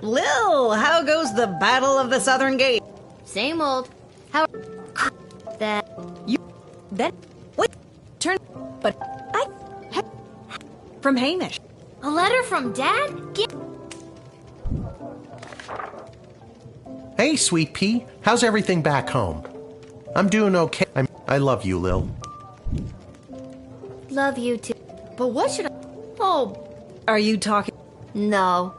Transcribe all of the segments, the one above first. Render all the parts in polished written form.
Lil, how goes the Battle of the Southern Gate? Same old. How... That... You... That... Wait... Turn... But... I... From Hamish. A letter from Dad? Hey, Sweet Pea. How's everything back home? I'm doing okay. I love you, Lil. Love you too. But what should I... Oh... Are you talking... No.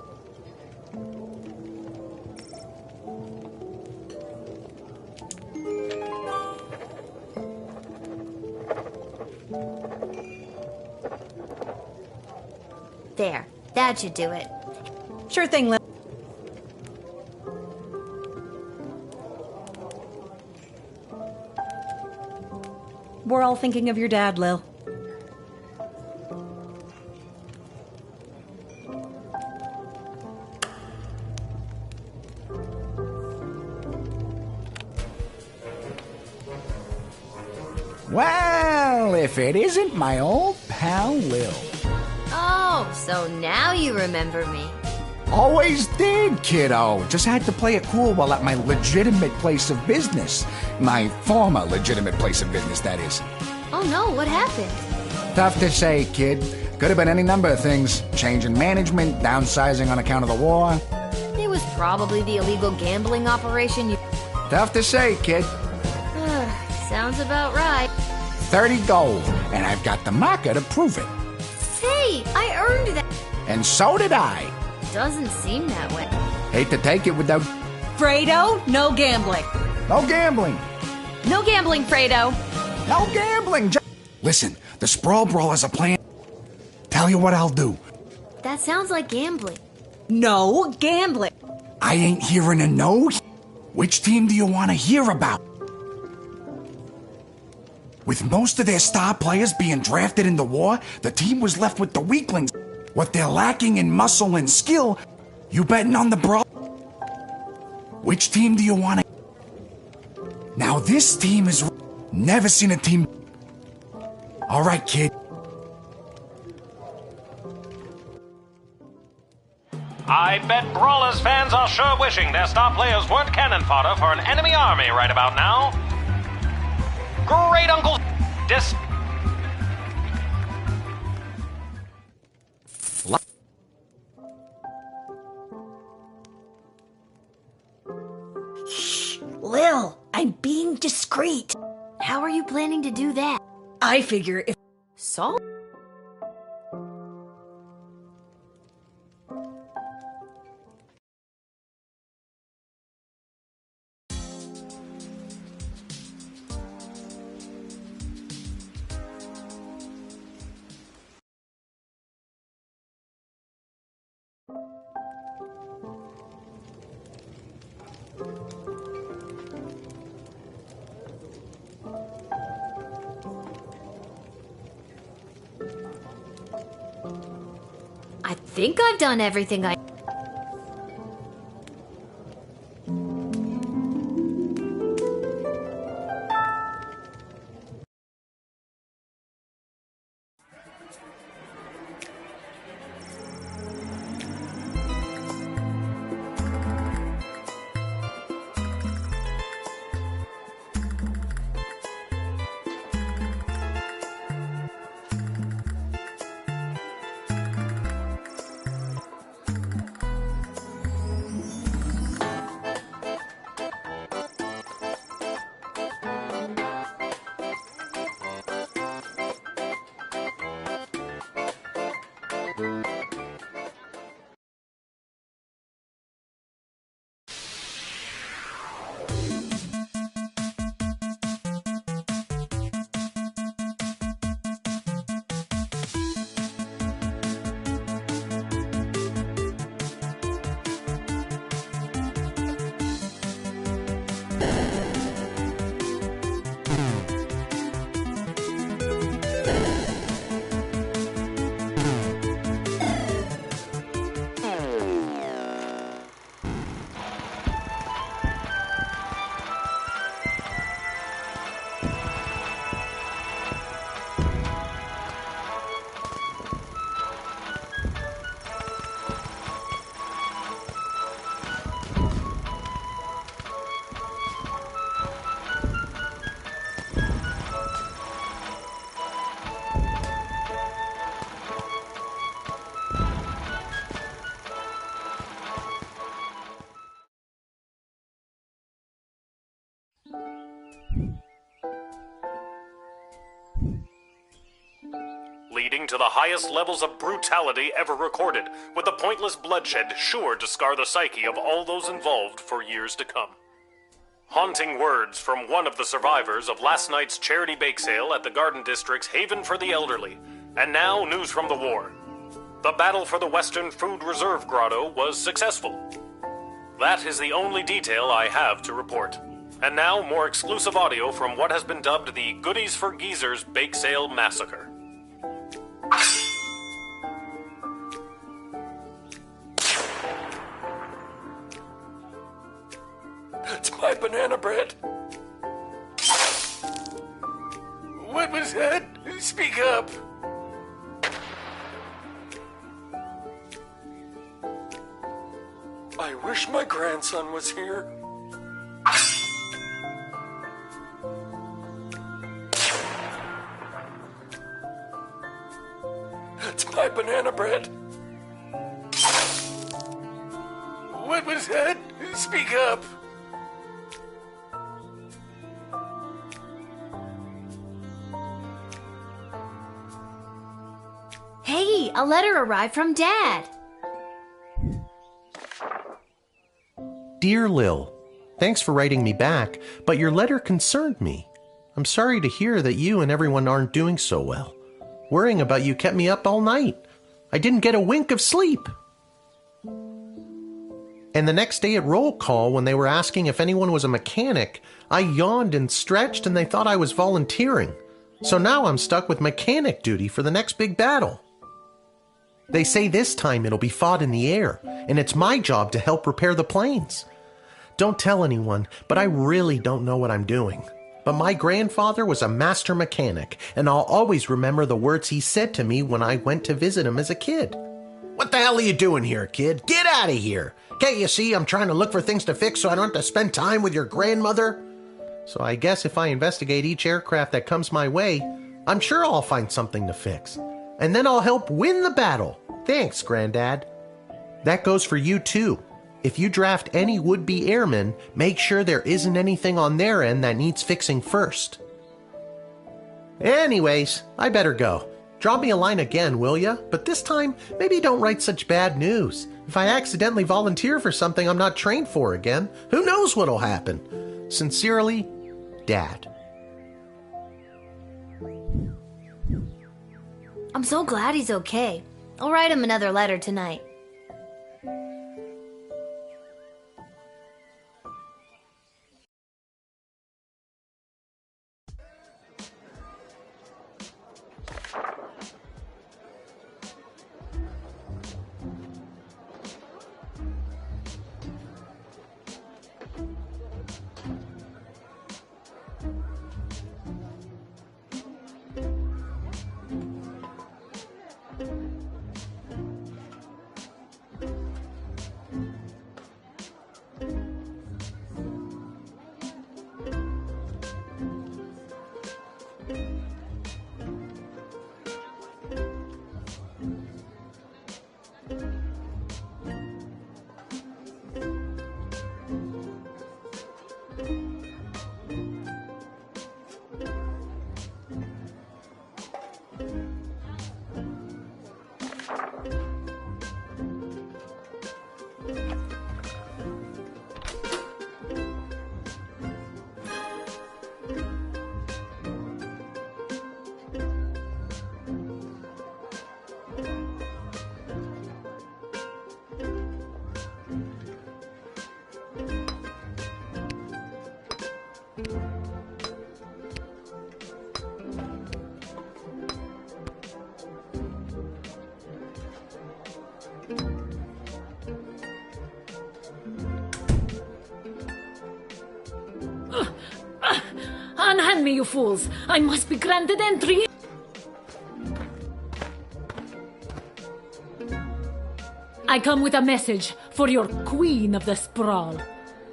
There. That should do it. Sure thing, Lil. We're all thinking of your dad, Lil. Well, if it isn't my old pal Lil. Oh, so now you remember me. Always did, kiddo. Just had to play it cool while at my legitimate place of business. My former legitimate place of business, that is. Oh no, what happened? Tough to say, kid. Could have been any number of things. Change in management, downsizing on account of the war. It was probably the illegal gambling operation you... Tough to say, kid. Sounds about right. 30 gold, and I've got the marker to prove it. Hey, I earned that. And so did I. Doesn't seem that way. Hate to take it without... Fredo, no gambling. No gambling. No gambling, Fredo. No gambling. Listen, the Sprawl Brawl has a plan. Tell you what I'll do. That sounds like gambling. No gambling. I ain't hearing a no. Which team do you want to hear about? With most of their star players being drafted in the war, the team was left with the weaklings. What they're lacking in muscle and skill, you betting on the Brawl? Which team do you want to... Now this team is... Never seen a team... All right, kid. I bet Brawlers fans are sure wishing their star players weren't cannon fodder for an enemy army right about now. Great Uncle Shh, Lil, I'm being discreet. How are you planning to do that? I figure if... Salt? I think I've done everything I... Leading to the highest levels of brutality ever recorded, with the pointless bloodshed sure to scar the psyche of all those involved for years to come. Haunting words from one of the survivors of last night's charity bake sale at the Garden District's Haven for the Elderly. And now, news from the war. The battle for the Western Food Reserve Grotto was successful. That is the only detail I have to report. And now, more exclusive audio from what has been dubbed the Goodies for Geezers Bake Sale Massacre. That's my banana bread. What was that? Speak up. I wish my grandson was here. That's my banana bread. What was that? Speak up. Hey, a letter arrived from Dad. Dear Lil, thanks for writing me back, but your letter concerned me. I'm sorry to hear that you and everyone aren't doing so well. Worrying about you kept me up all night. I didn't get a wink of sleep. And the next day at roll call, when they were asking if anyone was a mechanic, I yawned and stretched and they thought I was volunteering. So now I'm stuck with mechanic duty for the next big battle. They say this time it'll be fought in the air, and it's my job to help repair the planes. Don't tell anyone, but I really don't know what I'm doing. But my grandfather was a master mechanic, and I'll always remember the words he said to me when I went to visit him as a kid. What the hell are you doing here, kid? Get out of here! Can't you see I'm trying to look for things to fix so I don't have to spend time with your grandmother? So I guess if I investigate each aircraft that comes my way, I'm sure I'll find something to fix. And then I'll help win the battle. Thanks, Granddad. That goes for you, too. If you draft any would-be airmen, make sure there isn't anything on their end that needs fixing first. Anyways, I better go. Drop me a line again, will ya? But this time, maybe don't write such bad news. If I accidentally volunteer for something I'm not trained for again, who knows what'll happen? Sincerely, Dad. I'm so glad he's okay. I'll write him another letter tonight. Unhand me, you fools! I must be granted entry! I come with a message for your Queen of the Sprawl.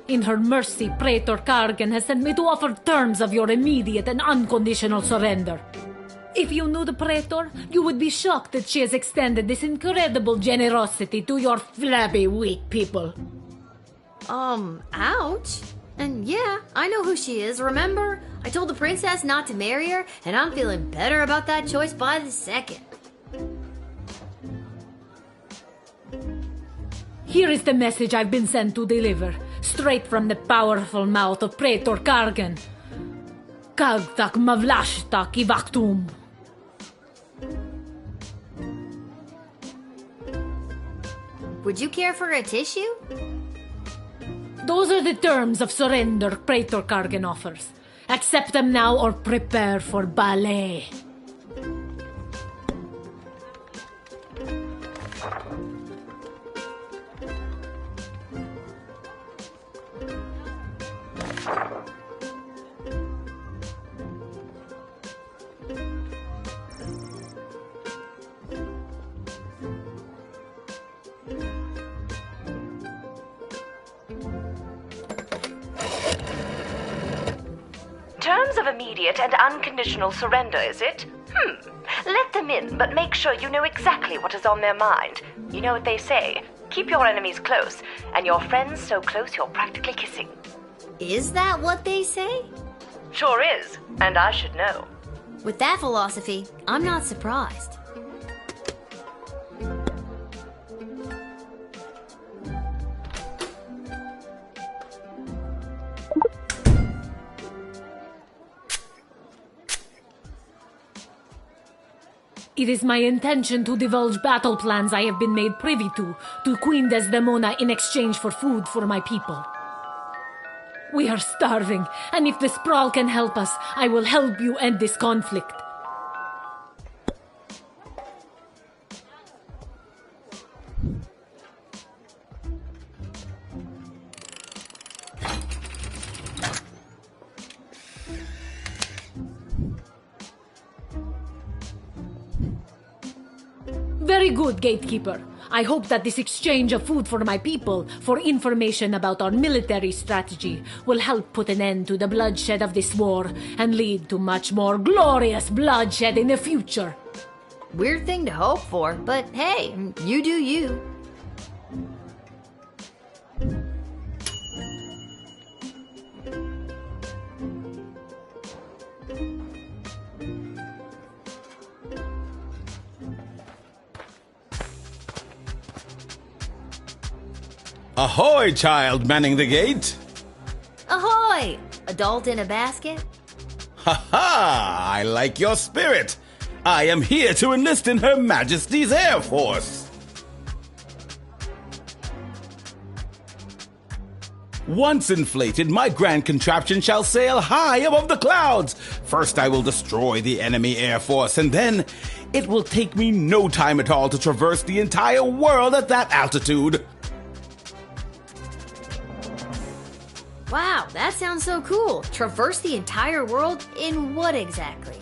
In her mercy, Praetor Kargan has sent me to offer terms of your immediate and unconditional surrender. If you knew the Praetor, you would be shocked that she has extended this incredible generosity to your flabby, weak people. Ouch. And yeah, I know who she is, remember? I told the princess not to marry her, and I'm feeling better about that choice by the second. Here is the message I've been sent to deliver, straight from the powerful mouth of Praetor Kargan. Kagtak mavlashtak ivaktum. Would you care for a tissue? Those are the terms of surrender Praetor Kargan offers. Accept them now or prepare for ballet. Terms of immediate and unconditional surrender, is it? Let them in, but make sure you know exactly what is on their mind. You know what they say, keep your enemies close, and your friends so close you're practically kissing. Is that what they say? Sure is, and I should know. With that philosophy, I'm not surprised. It is my intention to divulge battle plans I have been made privy to Queen Desdemona in exchange for food for my people. We are starving, and if the Sprawl can help us, I will help you end this conflict. Very good, Gatekeeper. I hope that this exchange of food for my people, for information about our military strategy, will help put an end to the bloodshed of this war and lead to much more glorious bloodshed in the future. Weird thing to hope for, but hey, you do you. Ahoy, child manning the gate! Ahoy! Adult in a basket? Ha ha! I like your spirit! I am here to enlist in Her Majesty's Air Force! Once inflated, my grand contraption shall sail high above the clouds! First I will destroy the enemy Air Force, and then it will take me no time at all to traverse the entire world at that altitude! Wow, that sounds so cool. Traverse the entire world in what exactly?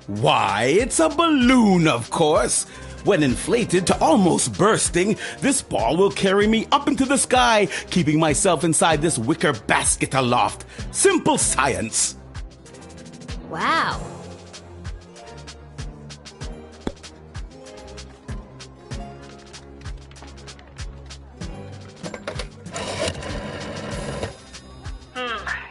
Why, it's a balloon, of course. When inflated to almost bursting, this ball will carry me up into the sky, keeping myself inside this wicker basket aloft. Simple science. Wow.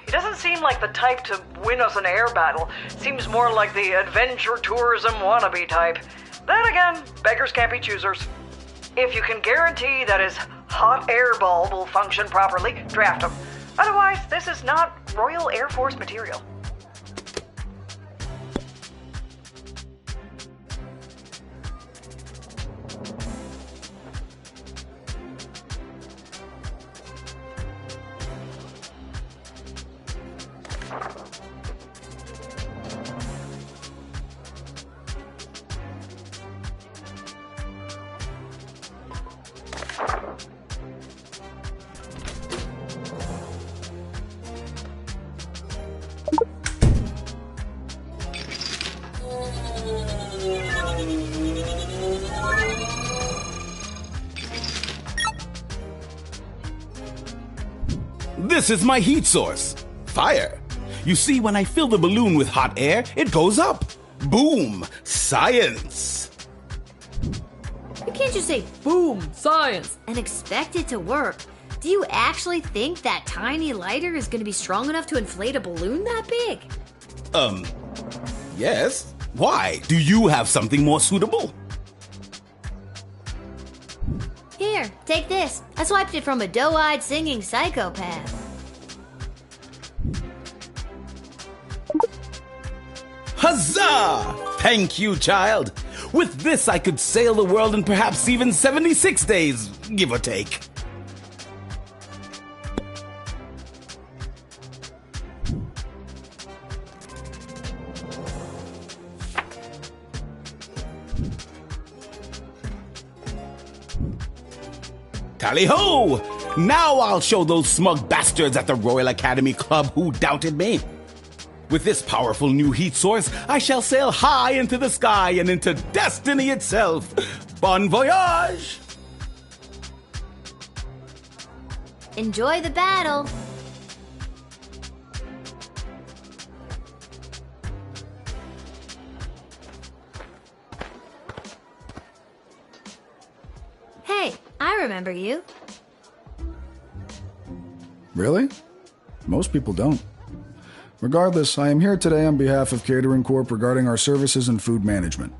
He doesn't seem like the type to win us an air battle. Seems more like the adventure tourism wannabe type. Then again, beggars can't be choosers. If you can guarantee that his hot air ball will function properly, draft him. Otherwise, this is not Royal Air Force material. This is my heat source. Fire. You see, when I fill the balloon with hot air, it goes up. Boom. Science. You can't just say, boom, science, and expect it to work. Do you actually think that tiny lighter is gonna be strong enough to inflate a balloon that big? Yes. Why? Do you have something more suitable? Here, take this. I swiped it from a doe-eyed singing psychopath. Huzzah! Thank you, child. With this, I could sail the world in perhaps even 76 days, give or take. Tally-ho! Now I'll show those smug bastards at the Royal Academy Club who doubted me. With this powerful new heat source, I shall sail high into the sky and into destiny itself. Bon voyage! Enjoy the battle. Hey, I remember you. Really? Most people don't. Regardless, I am here today on behalf of Catering Corp regarding our services and food management.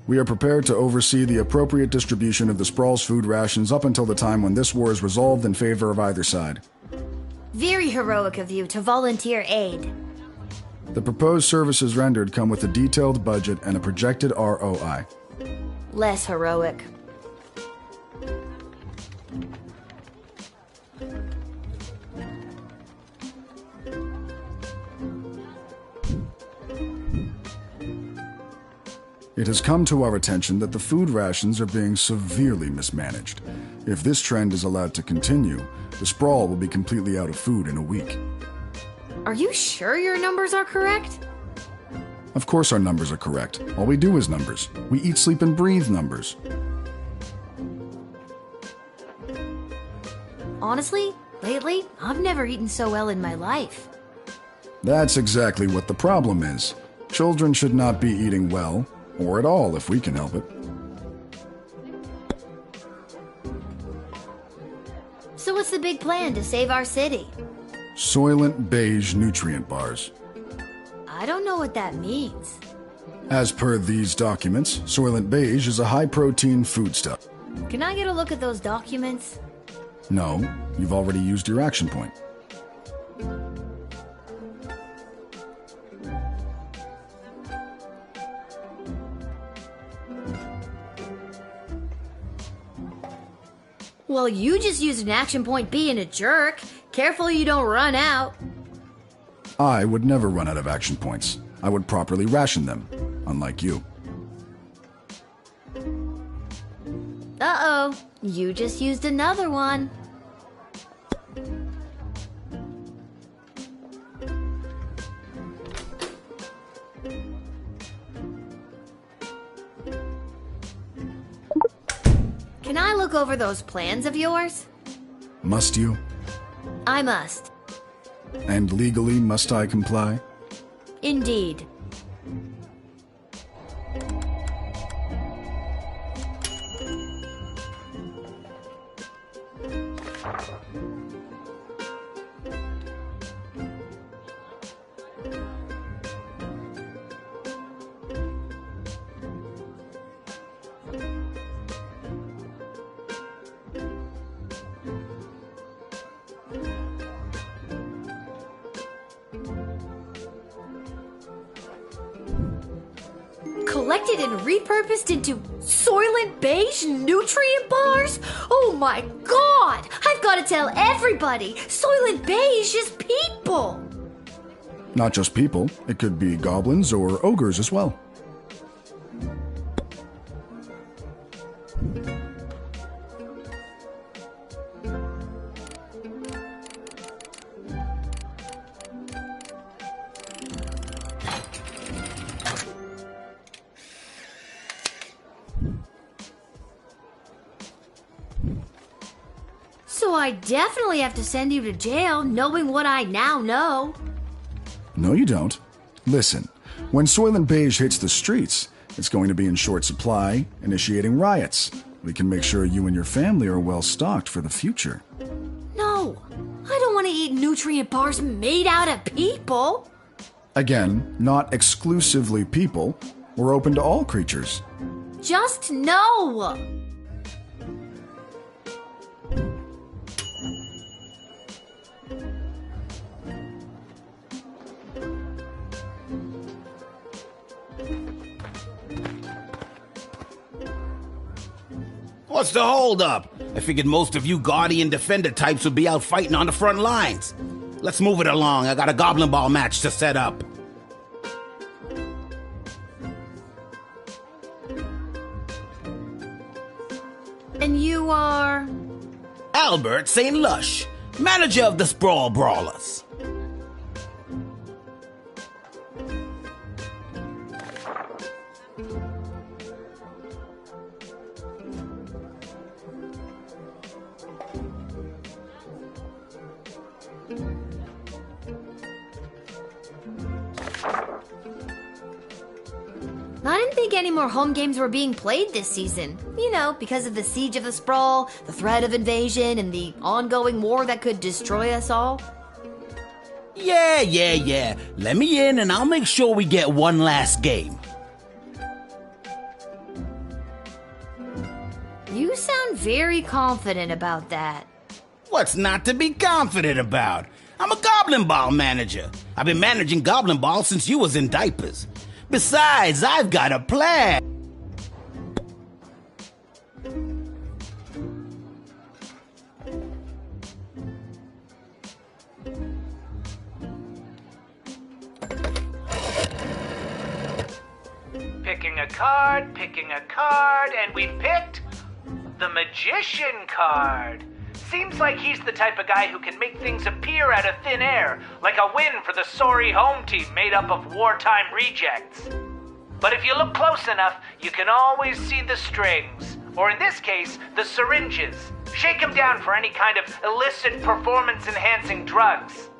We are prepared to oversee the appropriate distribution of the Sprawl's food rations up until the time when this war is resolved in favor of either side. Very heroic of you to volunteer aid. The proposed services rendered come with a detailed budget and a projected ROI. Less heroic. It has come to our attention that the food rations are being severely mismanaged. If this trend is allowed to continue, the Sprawl will be completely out of food in a week. Are you sure your numbers are correct? Of course our numbers are correct. All we do is numbers. We eat, sleep, and breathe numbers. Honestly, lately, I've never eaten so well in my life. That's exactly what the problem is. Children should not be eating well, or at all if we can help it. So what's the big plan to save our city? Soylent Beige nutrient bars. I don't know what that means. As per these documents, Soylent Beige is a high-protein foodstuff. Can I get a look at those documents? No, you've already used your action point. Well, you just used an action point being a jerk. Careful you don't run out. I would never run out of action points. I would properly ration them, unlike you. Uh-oh, you just used another one. Can I look over those plans of yours? Must you? I must. And legally must I comply? Indeed. Collected and repurposed into Soylent Beige nutrient bars? Oh my god! I've got to tell everybody! Soylent Beige is people! Not just people, it could be goblins or ogres as well. So I definitely have to send you to jail, knowing what I now know. No, you don't. Listen, when Soylent Beige hits the streets, it's going to be in short supply, initiating riots. We can make sure you and your family are well stocked for the future. I don't want to eat nutrient bars made out of people. Again, not exclusively people. We're open to all creatures. Just no. What's the holdup? I figured most of you Guardian Defender types would be out fighting on the front lines. Let's move it along. I got a Goblin Ball match to set up. And you are? Albert St. Lush, manager of the Sprawl Brawlers. I didn't think any more home games were being played this season. You know, because of the siege of the Sprawl, the threat of invasion, and the ongoing war that could destroy us all. Yeah. Let me in and I'll make sure we get one last game. You sound very confident about that. What's not to be confident about? I'm a Goblin Ball manager. I've been managing Goblin Ball since you was in diapers. Besides, I've got a plan. Picking a card, and we've picked the Magician card. Seems like he's the type of guy who can make things appear out of thin air, like a win for the sorry home team made up of wartime rejects. But if you look close enough, you can always see the strings, or in this case, the syringes. Shake him down for any kind of illicit performance-enhancing drugs.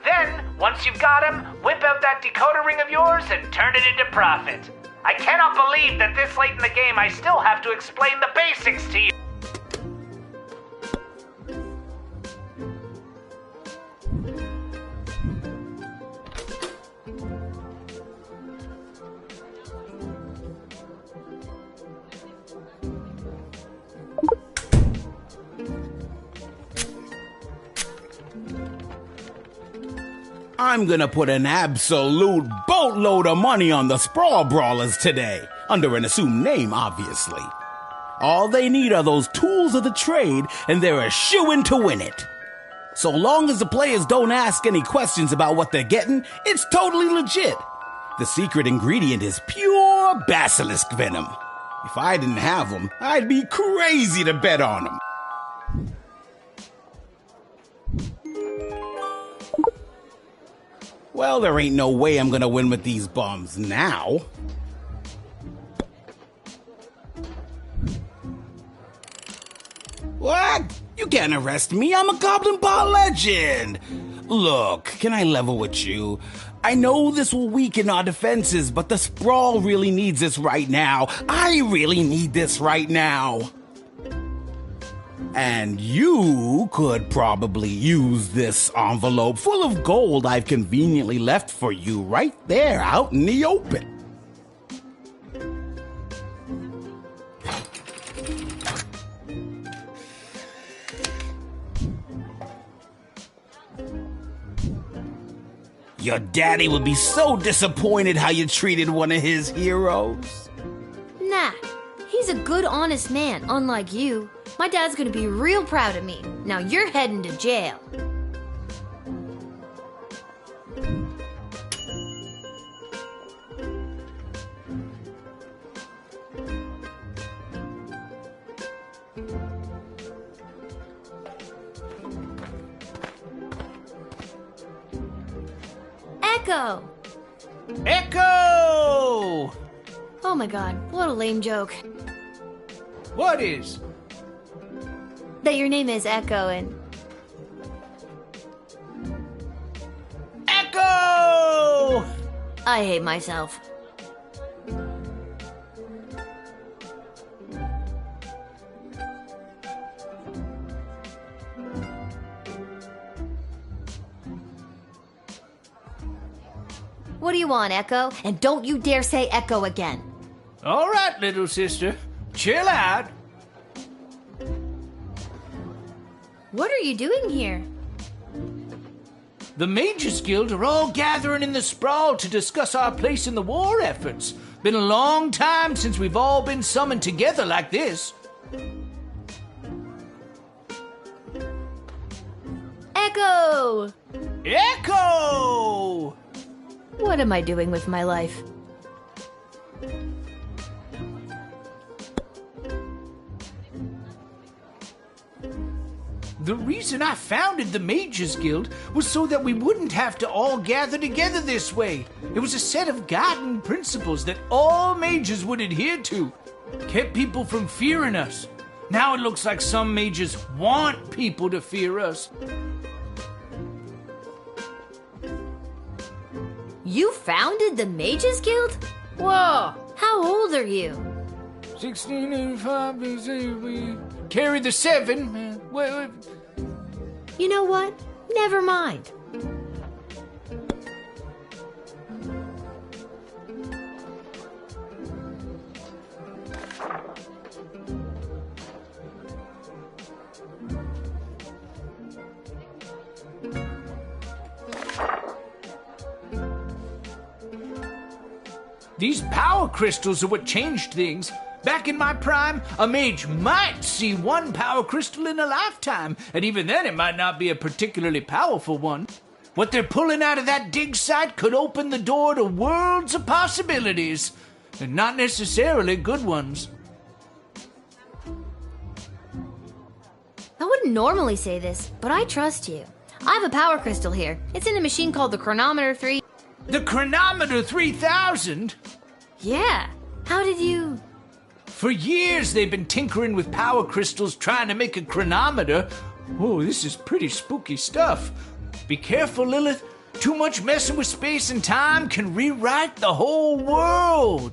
Then, once you've got him, whip out that decoder ring of yours and turn it into profit. I cannot believe that this late in the game I still have to explain the basics to you. I'm gonna put an absolute boatload of money on the Sprawl Brawlers today, under an assumed name, obviously. All they need are those tools of the trade, and they're a shoo-in to win it. So long as the players don't ask any questions about what they're getting, it's totally legit. The secret ingredient is pure basilisk venom. If I didn't have them, I'd be crazy to bet on them. Well, there ain't no way I'm gonna win with these bombs now. What? You can't arrest me. I'm a Goblin Ball legend. Look, can I level with you? I know this will weaken our defenses, but the Sprawl really needs this right now. I really need this right now. And you could probably use this envelope full of gold I've conveniently left for you right there out in the open. Your daddy would be so disappointed how you treated one of his heroes. Nah, he's a good, honest man, unlike you. My dad's gonna be real proud of me. Now you're heading to jail. Echo! Echo! Oh my god, what a lame joke. What is? That your name is Echo and... Echo! I hate myself. What do you want, Echo? And don't you dare say Echo again. All right, little sister. Chill out. What are you doing here? The Mages Guild are all gathering in the sprawl to discuss our place in the war efforts. Been a long time since we've all been summoned together like this. Echo! Echo! What am I doing with my life? The reason I founded the Mages Guild was so that we wouldn't have to all gather together this way. It was a set of guiding principles that all mages would adhere to. Kept people from fearing us. Now it looks like some mages want people to fear us. You founded the Mages Guild? Whoa, how old are you? 1685 BC, we carry the 7. Wait. You know what? Never mind. These power crystals are what changed things. Back in my prime, a mage might see one power crystal in a lifetime, and even then it might not be a particularly powerful one. What they're pulling out of that dig site could open the door to worlds of possibilities, and not necessarily good ones. I wouldn't normally say this, but I trust you. I have a power crystal here. It's in a machine called the Chronometer 3. The Chronometer 3000? Yeah. How did you... For years they've been tinkering with power crystals trying to make a chronometer. Oh, this is pretty spooky stuff. Be careful, Lilith. Too much messing with space and time can rewrite the whole world.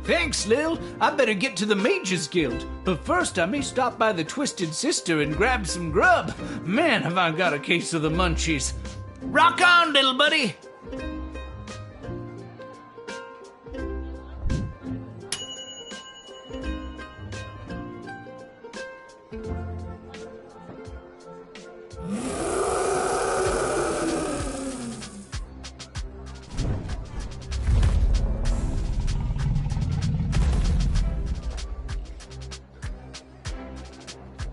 Thanks, Lil. I better get to the Mages Guild. But first, I may stop by the Twisted Sister and grab some grub. Man, have I got a case of the munchies. Rock on, little buddy.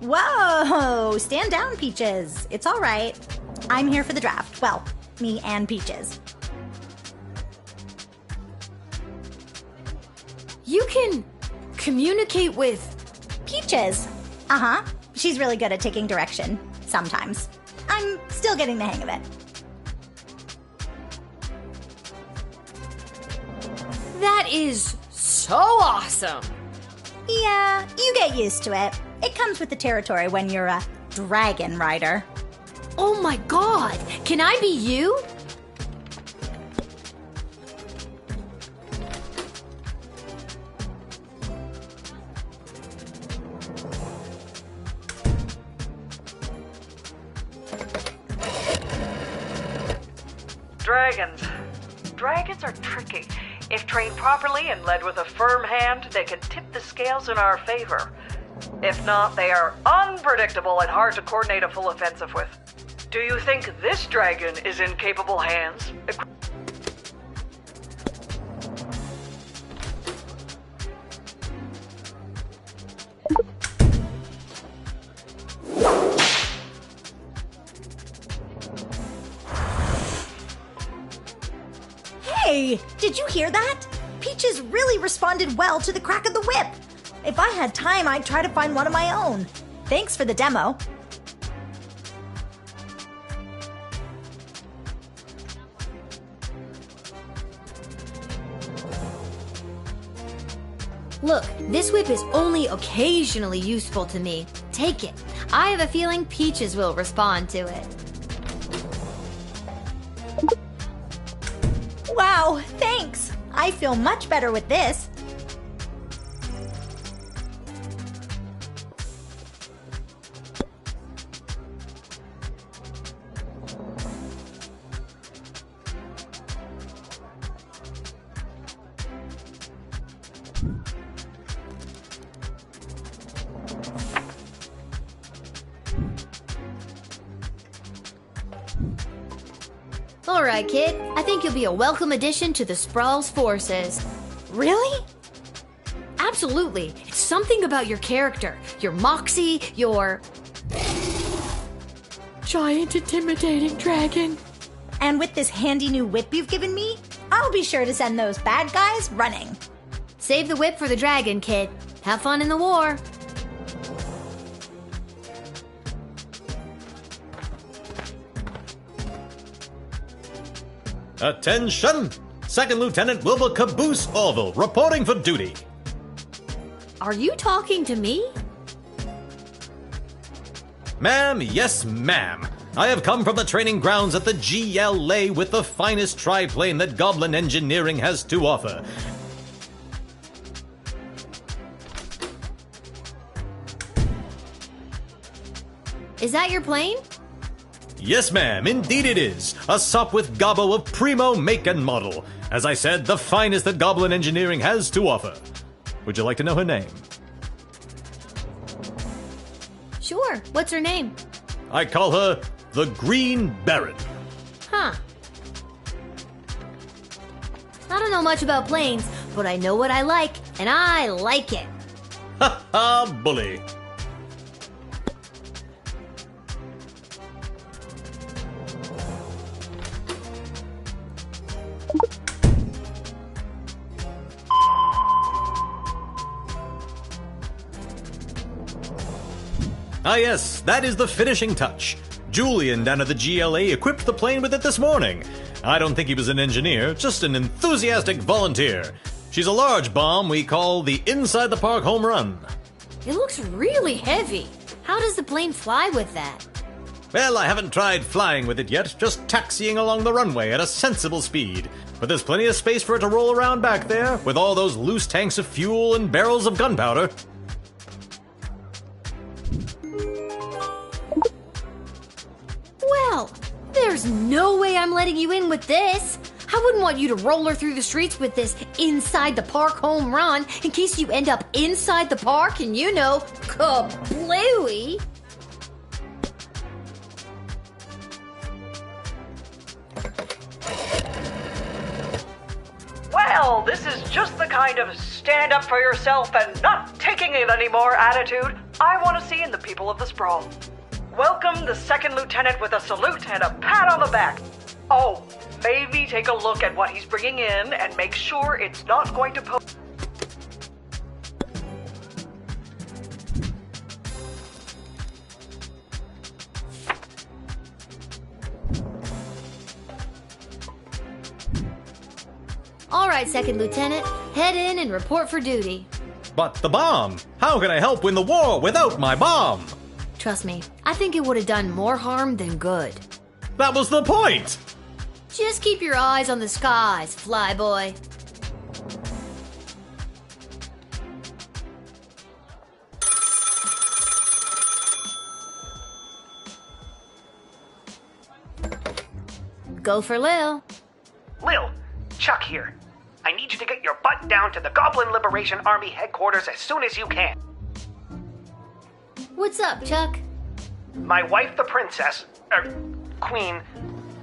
Whoa! Stand down, Peaches. It's all right. I'm here for the draft. Well, me and Peaches. You can communicate with... Peaches. Uh-huh. She's really good at taking direction. Sometimes. I'm still getting the hang of it. That is so awesome! Yeah, you get used to it. It comes with the territory when you're a dragon rider. Oh my god! Can I be you? Dragons are tricky. If trained properly and led with a firm hand, they can tip the scales in our favor. If not, they are unpredictable and hard to coordinate a full offensive with. Do you think this dragon is in capable hands? Hey, did you hear that? Peaches really responded well to the crack of the whip. If I had time, I'd try to find one of my own. Thanks for the demo. Look, this whip is only occasionally useful to me. Take it. I have a feeling Peaches will respond to it. Wow, thanks. I feel much better with this. Alright, kid. I think you'll be a welcome addition to the Sprawl's forces. Really? Absolutely. It's something about your character, your moxie, your giant intimidating dragon. And with this handy new whip you've given me, I'll be sure to send those bad guys running. Save the whip for the dragon, kid. Have fun in the war. Attention! Second Lieutenant Wilbur Caboose Orville, reporting for duty. Are you talking to me? Ma'am, yes, ma'am. I have come from the training grounds at the GLA with the finest triplane that Goblin Engineering has to offer. Is that your plane? Yes, ma'am, indeed it is. A sup with gobbo of primo make and model. As I said, the finest that Goblin Engineering has to offer. Would you like to know her name? Sure. What's her name? I call her the Green Baron. Huh. I don't know much about planes, but I know what I like, and I like it. Ha ha, bully. Ah yes, that is the finishing touch. Julian down at the GLA equipped the plane with it this morning. I don't think he was an engineer, just an enthusiastic volunteer. She's a large bomb we call the Inside the Park Home Run. It looks really heavy. How does the plane fly with that? Well, I haven't tried flying with it yet, just taxiing along the runway at a sensible speed. But there's plenty of space for it to roll around back there, with all those loose tanks of fuel and barrels of gunpowder. Well, there's no way I'm letting you in with this. I wouldn't want you to roll her through the streets with this inside the park home run in case you end up inside the park and kablooey. Well, this is just the kind of stand up for yourself and not taking it anymore attitude I want to see in the people of the Sprawl. Welcome the second lieutenant with a salute and a pat on the back. Oh, maybe take a look at what he's bringing in and make sure it's not going to pose. All right, second lieutenant, head in and report for duty. But the bomb! How can I help win the war without my bomb? Trust me, I think it would have done more harm than good. That was the point! Just keep your eyes on the skies, flyboy. Go for Lil. Lil, Chuck here. I need you to get your butt down to the Goblin Liberation Army headquarters as soon as you can. What's up, Chuck? My wife, the princess, queen,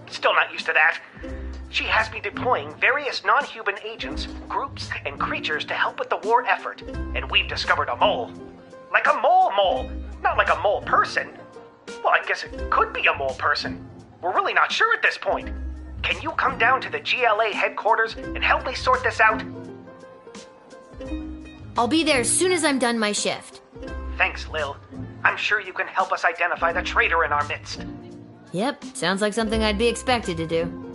still not used to that. She has me deploying various non-human agents, groups, and creatures to help with the war effort. And we've discovered a mole. Like a mole. Not like a mole person. Well, I guess it could be a mole person. We're really not sure at this point. Can you come down to the GLA headquarters and help me sort this out? I'll be there as soon as I'm done my shift. Thanks, Lil. I'm sure you can help us identify the traitor in our midst. Yep, sounds like something I'd be expected to do.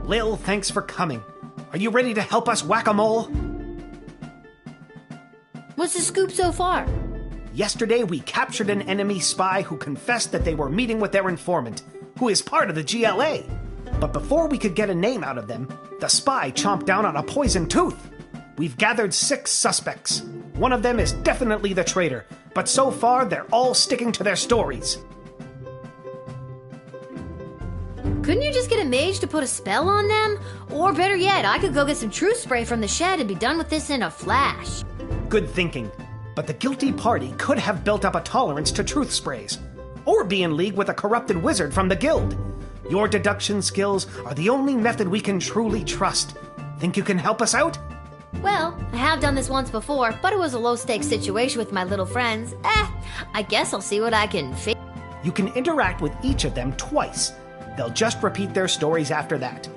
Lil, thanks for coming. Are you ready to help us whack-a-mole? What's the scoop so far? Yesterday, we captured an enemy spy who confessed that they were meeting with their informant, who is part of the GLA. But before we could get a name out of them, the spy chomped down on a poisoned tooth. We've gathered 6 suspects. One of them is definitely the traitor, but so far they're all sticking to their stories. Couldn't you just get a mage to put a spell on them? Or better yet, I could go get some truth spray from the shed and be done with this in a flash. Good thinking. But the guilty party could have built up a tolerance to truth sprays, or be in league with a corrupted wizard from the guild. Your deduction skills are the only method we can truly trust. Think you can help us out? Well, I have done this once before, but it was a low-stakes situation with my little friends. I guess I'll see what I can figure. You can interact with each of them twice. They'll just repeat their stories after that.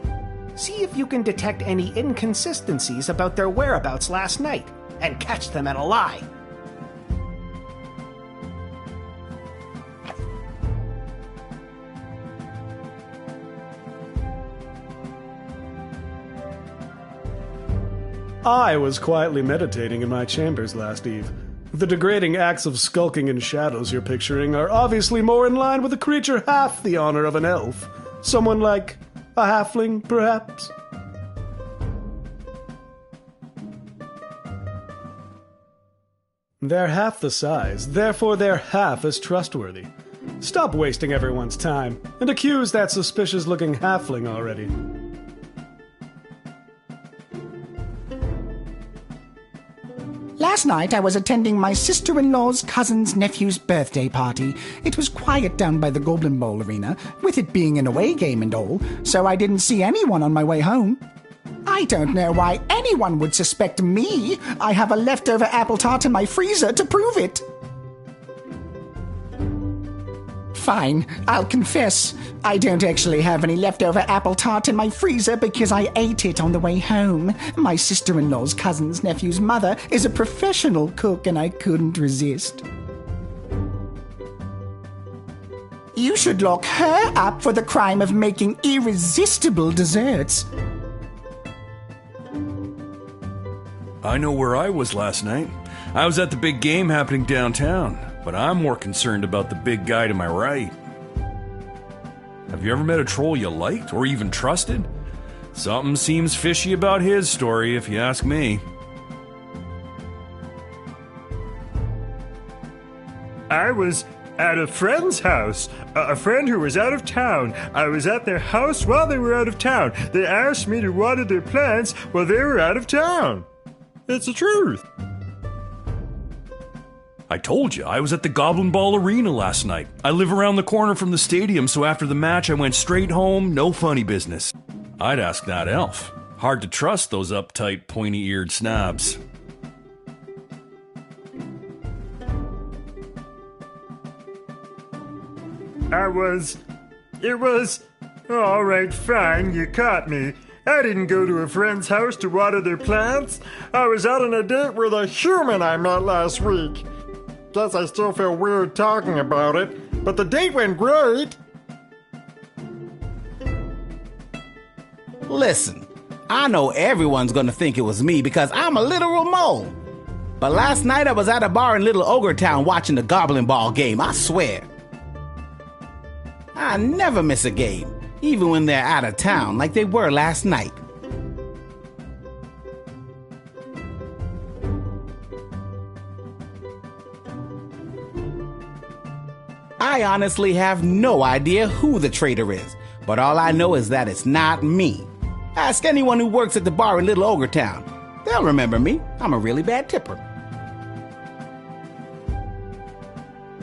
See if you can detect any inconsistencies about their whereabouts last night, and catch them at a lie. I was quietly meditating in my chambers last eve. The degrading acts of skulking in shadows you're picturing are obviously more in line with a creature half the honor of an elf. Someone like a halfling, perhaps? They're half the size, therefore they're half as trustworthy. Stop wasting everyone's time, and accuse that suspicious-looking halfling already. Last night I was attending my sister-in-law's cousin's nephew's birthday party. It was quiet down by the Goblin Bowl arena, with it being an away game and all, so I didn't see anyone on my way home. I don't know why anyone would suspect me. I have a leftover apple tart in my freezer to prove it. Fine, I'll confess. I don't actually have any leftover apple tart in my freezer because I ate it on the way home. My sister-in-law's cousin's nephew's mother is a professional cook and I couldn't resist. You should lock her up for the crime of making irresistible desserts. I know where I was last night. I was at the big game happening downtown, but I'm more concerned about the big guy to my right. Have you ever met a troll you liked or even trusted? Something seems fishy about his story, if you ask me. I was at a friend's house. A friend who was out of town. I was at their house while they were out of town. They asked me to water their plants while they were out of town. It's the truth. I told you, I was at the Goblin Ball Arena last night. I live around the corner from the stadium, so after the match I went straight home, no funny business. I'd ask that elf. Hard to trust those uptight, pointy-eared snobs. It was... Alright, fine, you caught me. I didn't go to a friend's house to water their plants. I was out on a date with a human I met last week. Guess I still feel weird talking about it, but the date went great. Listen, I know everyone's gonna think it was me because I'm a literal mole. But last night I was at a bar in Little Ogre Town watching the Goblin Ball game, I swear. I never miss a game, even when they're out of town like they were last night. I honestly have no idea who the traitor is, but all I know is that it's not me. Ask anyone who works at the bar in Little Ogre Town. They'll remember me. I'm a really bad tipper.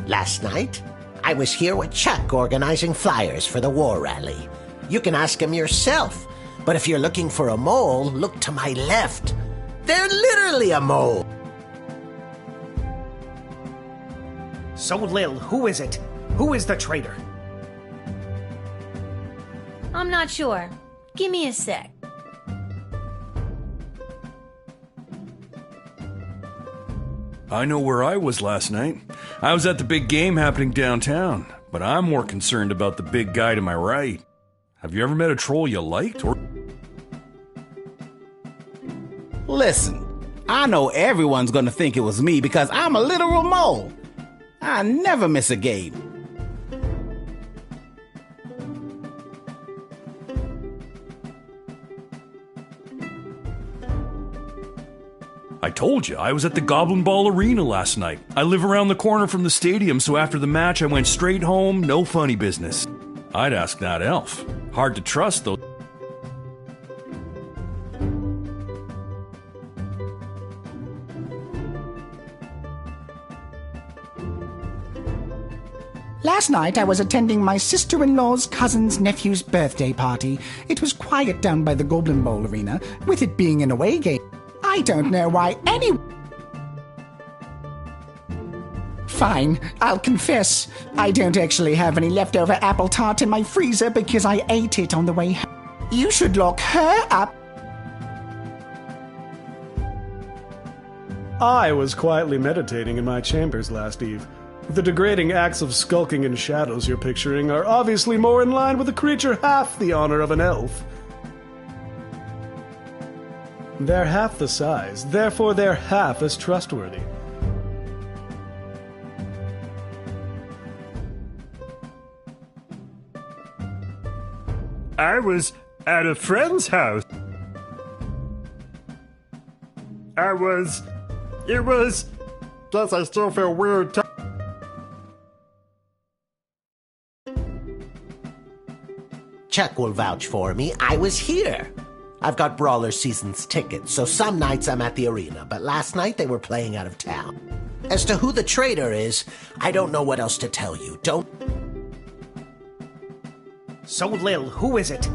Last night, I was here with Chuck organizing flyers for the war rally. You can ask him yourself, but if you're looking for a mole, look to my left. They're literally a mole. So, Lil, who is it? Who is the traitor? I'm not sure. Give me a sec. I know where I was last night. I was at the big game happening downtown, but I'm more concerned about the big guy to my right. Have you ever met a troll you liked or... Listen, I know everyone's gonna think it was me because I'm a literal mole. I never miss a game. I told you, I was at the Goblin Ball Arena last night. I live around the corner from the stadium, so after the match I went straight home, no funny business. I'd ask that elf. Hard to trust, though. Last night I was attending my sister-in-law's cousin's nephew's birthday party. It was quiet down by the Goblin Bowl Arena, with it being an away game. I don't know why any... Fine, I'll confess. I don't actually have any leftover apple tart in my freezer because I ate it on the way home. You should lock her up. I was quietly meditating in my chambers last eve. The degrading acts of skulking in shadows you're picturing are obviously more in line with a creature half the honor of an elf. They're half the size, therefore they're half as trustworthy. I was at a friend's house. Guess I still feel weird. Chuck will vouch for me. I was here. I've got Brawler Seasons tickets, so some nights I'm at the arena, but last night they were playing out of town. As to who the traitor is, I don't know what else to tell you. Don't... So, Lil, who is it?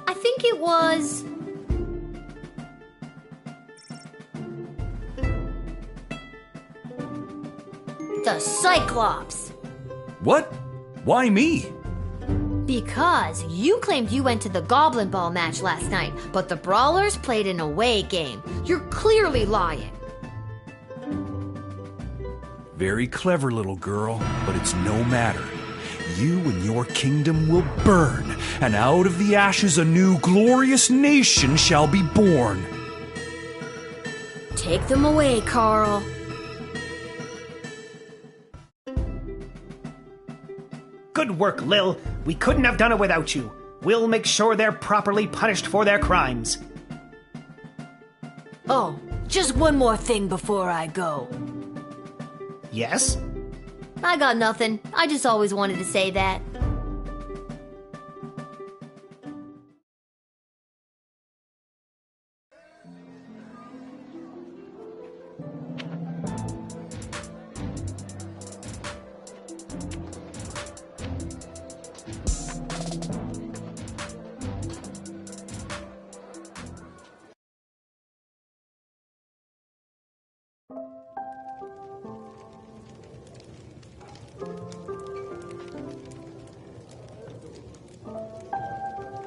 I think it was... the Cyclops. What? Why me? Because you claimed you went to the Goblin Ball match last night, but the Brawlers played an away game. You're clearly lying. Very clever, little girl, but it's no matter. You and your kingdom will burn, and out of the ashes a new glorious nation shall be born. Take them away, Carl. Good work, Lil. We couldn't have done it without you. We'll make sure they're properly punished for their crimes. Oh, just one more thing before I go. Yes? I got nothing. I just always wanted to say that.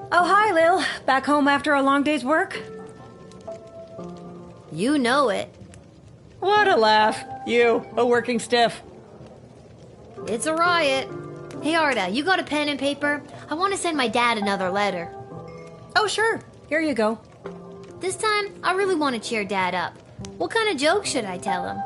Oh, hi, Lil. Back home after a long day's work? You know it. What a laugh. You, a working stiff. It's a riot. Hey, Arda, you got a pen and paper? I want to send my dad another letter. Oh, sure. Here you go. This time, I really want to cheer Dad up. What kind of joke should I tell him?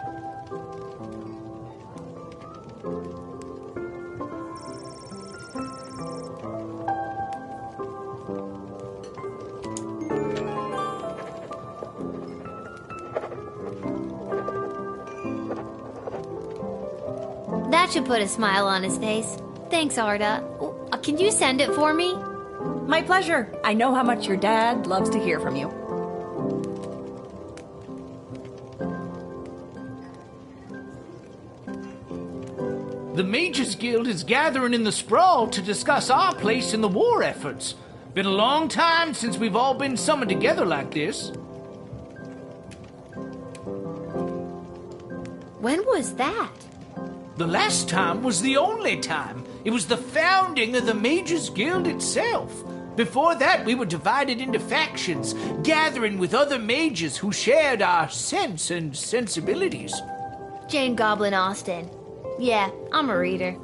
That should put a smile on his face. Thanks, Arda. Can you send it for me? My pleasure. I know how much your dad loves to hear from you. The Mages Guild is gathering in the Sprawl to discuss our place in the war efforts. Been a long time since we've all been summoned together like this. When was that? The last time was the only time. It was the founding of the Mages Guild itself. Before that, we were divided into factions, gathering with other mages who shared our sense and sensibilities. Jane Goblin Austen. Yeah, I'm a reader.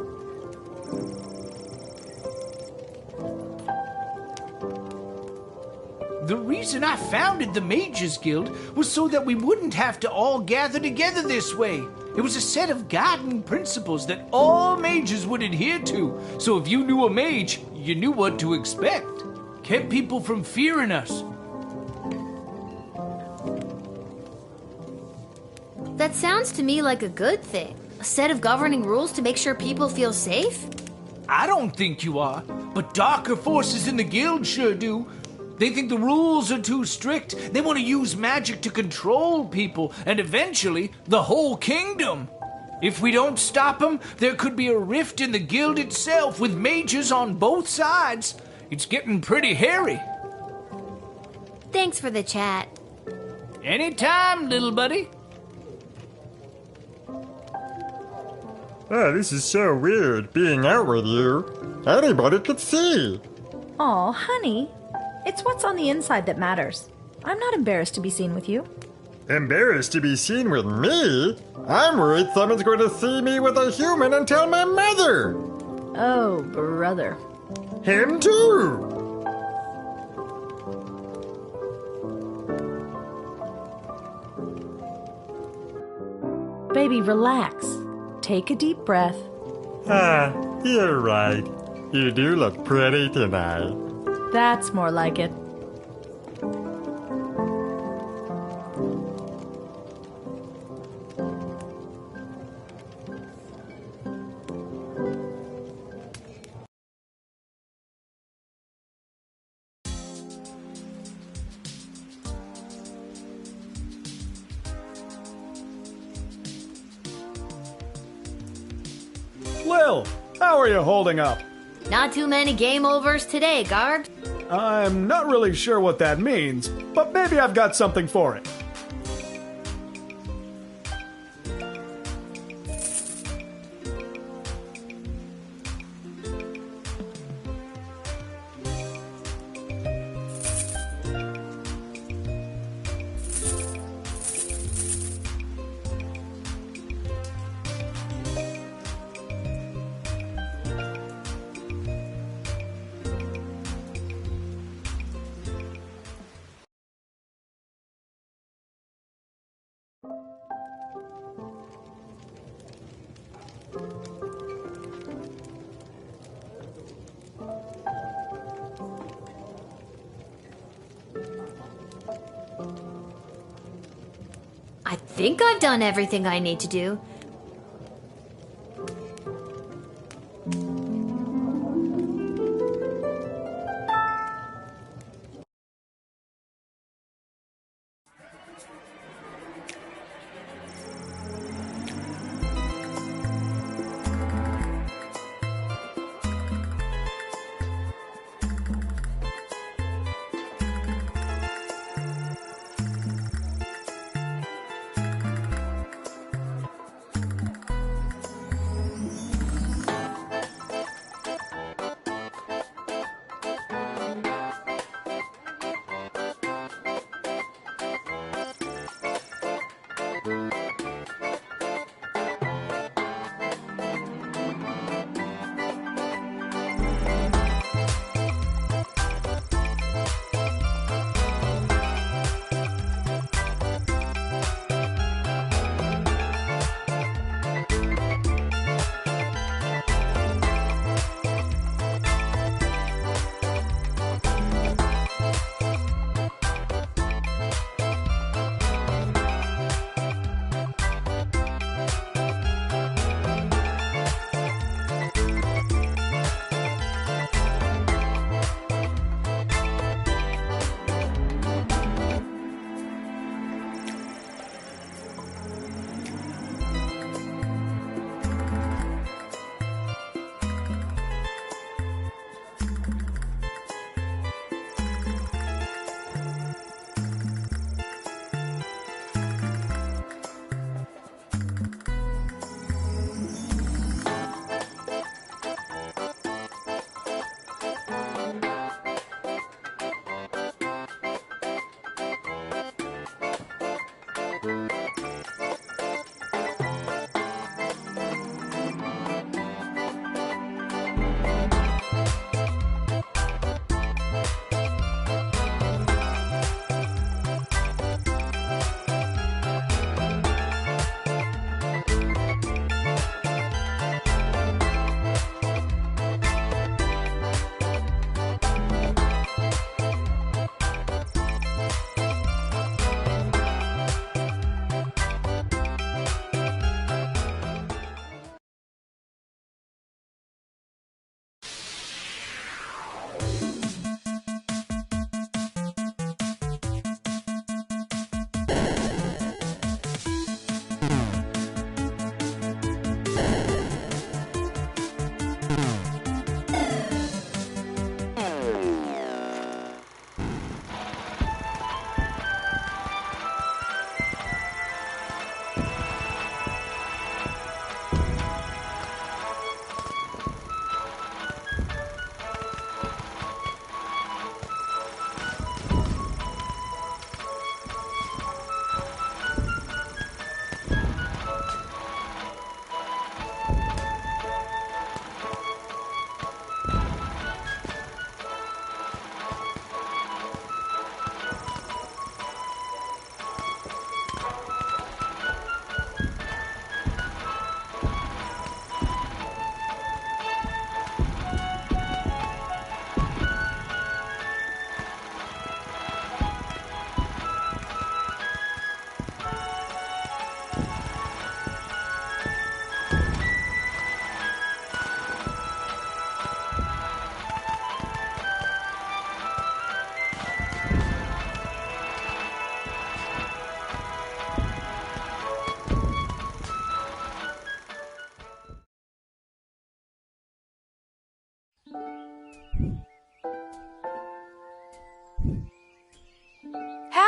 The reason I founded the Mages Guild was so that we wouldn't have to all gather together this way. It was a set of guiding principles that all mages would adhere to, so if you knew a mage, you knew what to expect. Kept people from fearing us. That sounds to me like a good thing. A set of governing rules to make sure people feel safe? I don't think you are, but darker forces in the guild sure do. They think the rules are too strict. They want to use magic to control people, and eventually, the whole kingdom. If we don't stop them, there could be a rift in the guild itself with mages on both sides. It's getting pretty hairy. Thanks for the chat. Anytime, little buddy. Oh, this is so weird, being out with you. Anybody could see. Aw, honey. It's what's on the inside that matters. I'm not embarrassed to be seen with you. Embarrassed to be seen with me? I'm worried someone's going to see me with a human and tell my mother. Oh, brother. Him too. Baby, relax. Take a deep breath. Ah, you're right. You do look pretty tonight. That's more like it. Lil, how are you holding up? Not too many game overs today, Garg. I'm not really sure what that means, but maybe I've got something for it. I think I've done everything I need to do.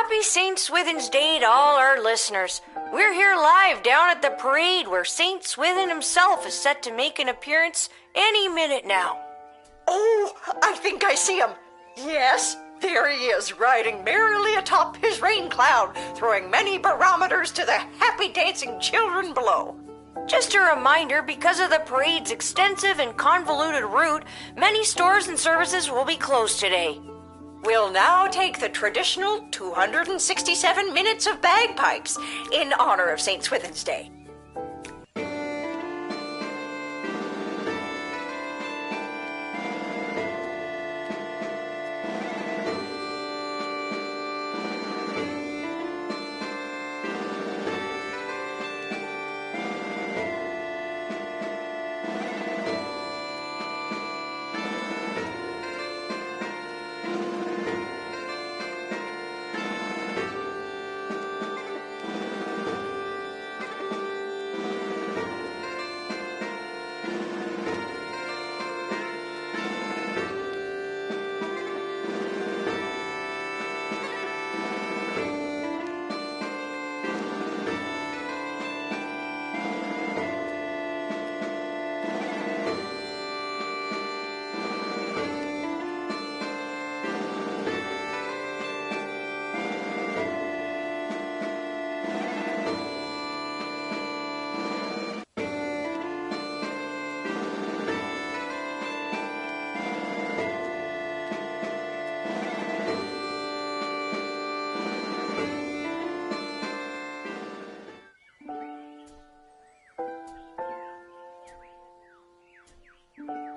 Happy St. Swithin's Day to all our listeners. We're here live down at the parade where St. Swithin himself is set to make an appearance any minute now. Oh, I think I see him. Yes, there he is, riding merrily atop his rain cloud, throwing many barometers to the happy dancing children below. Just a reminder, because of the parade's extensive and convoluted route, many stores and services will be closed today. We'll now take the traditional 267 minutes of bagpipes in honor of St. Swithin's Day.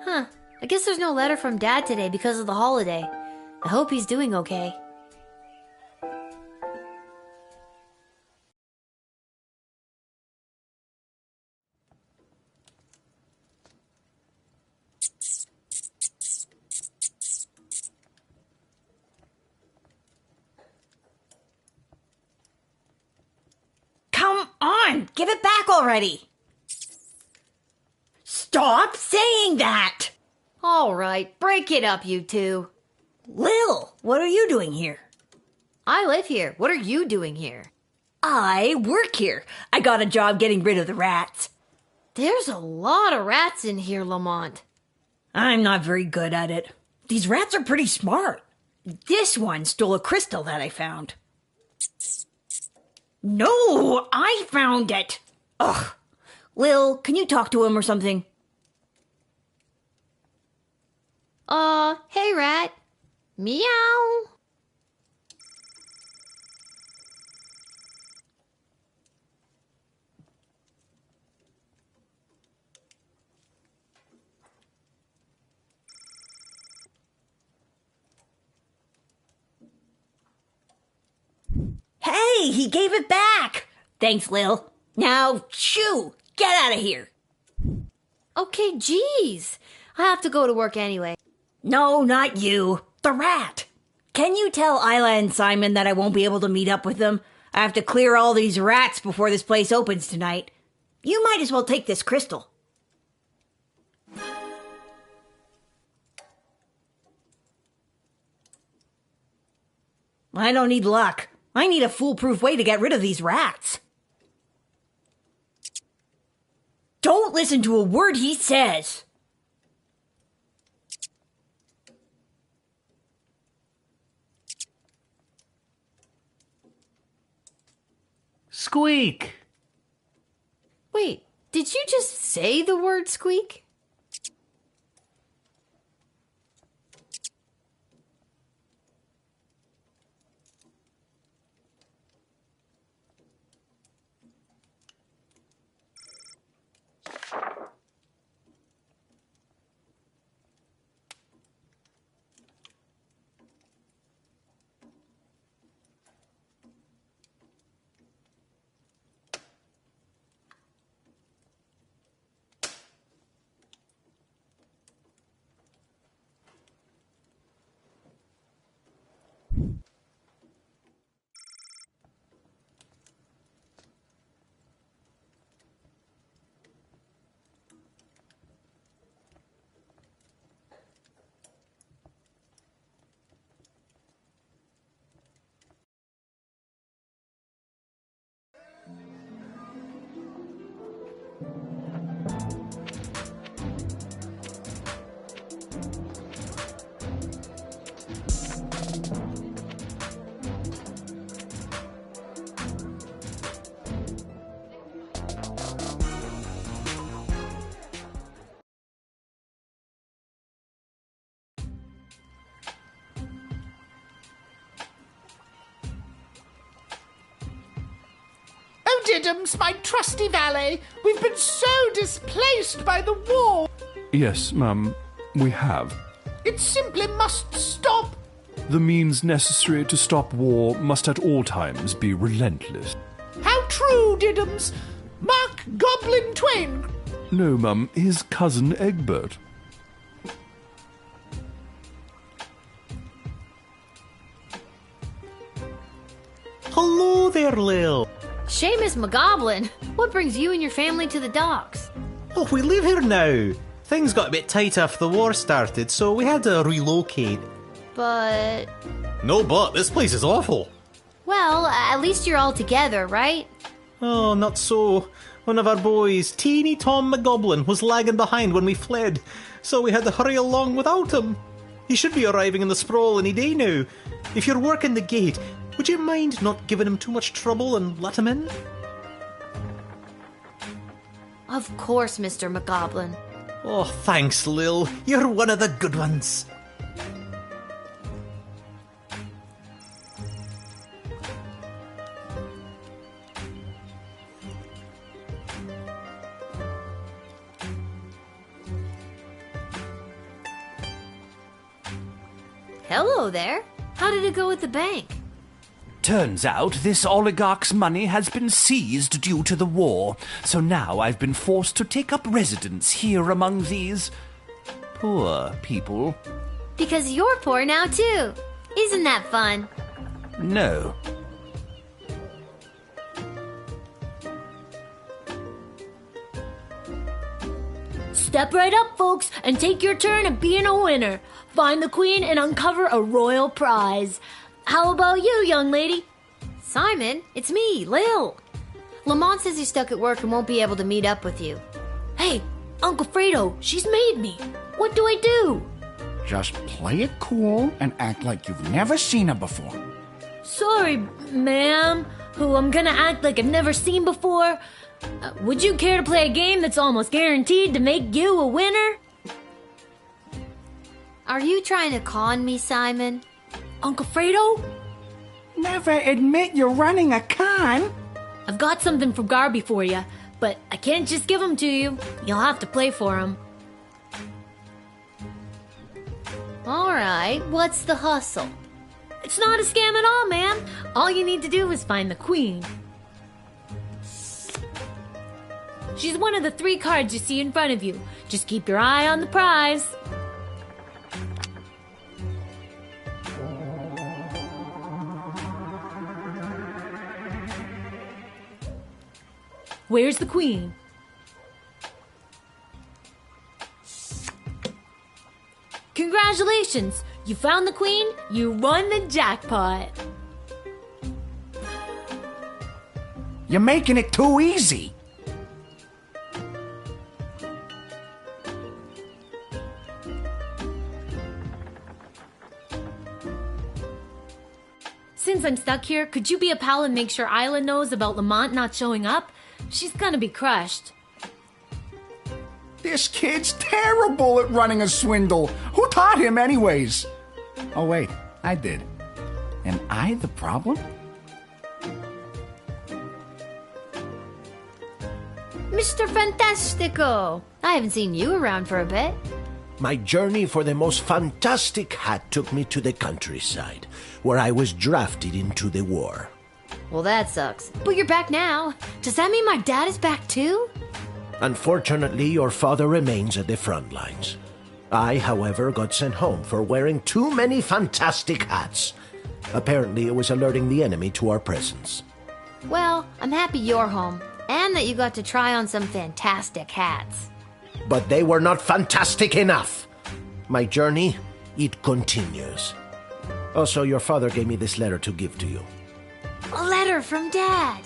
Huh. I guess there's no letter from Dad today because of the holiday. I hope he's doing okay. Come on! Give it back already! Stop saying that! All right, break it up, you two. Lil, what are you doing here? I live here. What are you doing here? I work here. I got a job getting rid of the rats. There's a lot of rats in here, Lamont. I'm not very good at it. These rats are pretty smart. This one stole a crystal that I found. No, I found it. Ugh. Lil, can you talk to him or something? Hey, rat. Meow. Hey, he gave it back. Thanks, Lil. Now, shoo, get out of here. Okay, geez. I have to go to work anyway. No, not you. The rat. Can you tell Isla and Simon that I won't be able to meet up with them? I have to clear all these rats before this place opens tonight. You might as well take this crystal. I don't need luck. I need a foolproof way to get rid of these rats. Don't listen to a word he says. Squeak! Wait, did you just say the word squeak? Diddums, my trusty valet. We've been so displaced by the war. Yes, Mum, we have. It simply must stop. The means necessary to stop war must at all times be relentless. How true, Diddums. Mark Goblin Twain. No, Mum, his cousin Egbert. Hello there, Lil. Seamus McGoblin, what brings you and your family to the docks? Oh, we live here now. Things got a bit tight after the war started, so we had to relocate. But... No but, this place is awful. Well, at least you're all together, right? Oh, not so. One of our boys, teeny Tom McGoblin, was lagging behind when we fled, so we had to hurry along without him. He should be arriving in the sprawl any day now. If you're working the gate, would you mind not giving him too much trouble and let him in? Of course, Mr. McGoblin. Oh, thanks, Lil. You're one of the good ones. Hello there. How did it go with the bank? Turns out this oligarch's money has been seized due to the war, so now I've been forced to take up residence here among these poor people. Because you're poor now, too. Isn't that fun? No. Step right up, folks, and take your turn at being a winner. Find the queen and uncover a royal prize. How about you, young lady? Simon, it's me, Lil. Lamont says he's stuck at work and won't be able to meet up with you. Hey, Uncle Fredo, she's made me. What do I do? Just play it cool and act like you've never seen her before. Sorry, ma'am, who I'm gonna act like I've never seen before. Would you care to play a game that's almost guaranteed to make you a winner? Are you trying to con me, Simon? Uncle Fredo? Never admit you're running a con. I've got something from Garby for you, but I can't just give them to you. You'll have to play for them. All right, what's the hustle? It's not a scam at all, ma'am. All you need to do is find the queen. She's one of the 3 cards you see in front of you. Just keep your eye on the prize. Where's the queen? Congratulations! You found the queen, you won the jackpot. You're making it too easy. Since I'm stuck here, could you be a pal and make sure Isla knows about Lamont not showing up? She's gonna be crushed. This kid's terrible at running a swindle. Who taught him anyways? Oh wait, I did. Am I the problem? Mr. Fantastico! I haven't seen you around for a bit. My journey for the most fantastic hat took me to the countryside, where I was drafted into the war. Well, that sucks. But you're back now. Does that mean my dad is back too? Unfortunately, your father remains at the front lines. I, however, got sent home for wearing too many fantastic hats. Apparently, it was alerting the enemy to our presence. Well, I'm happy you're home, and that you got to try on some fantastic hats. But they were not fantastic enough. My journey, it continues. Also, your father gave me this letter to give to you. A letter from Dad.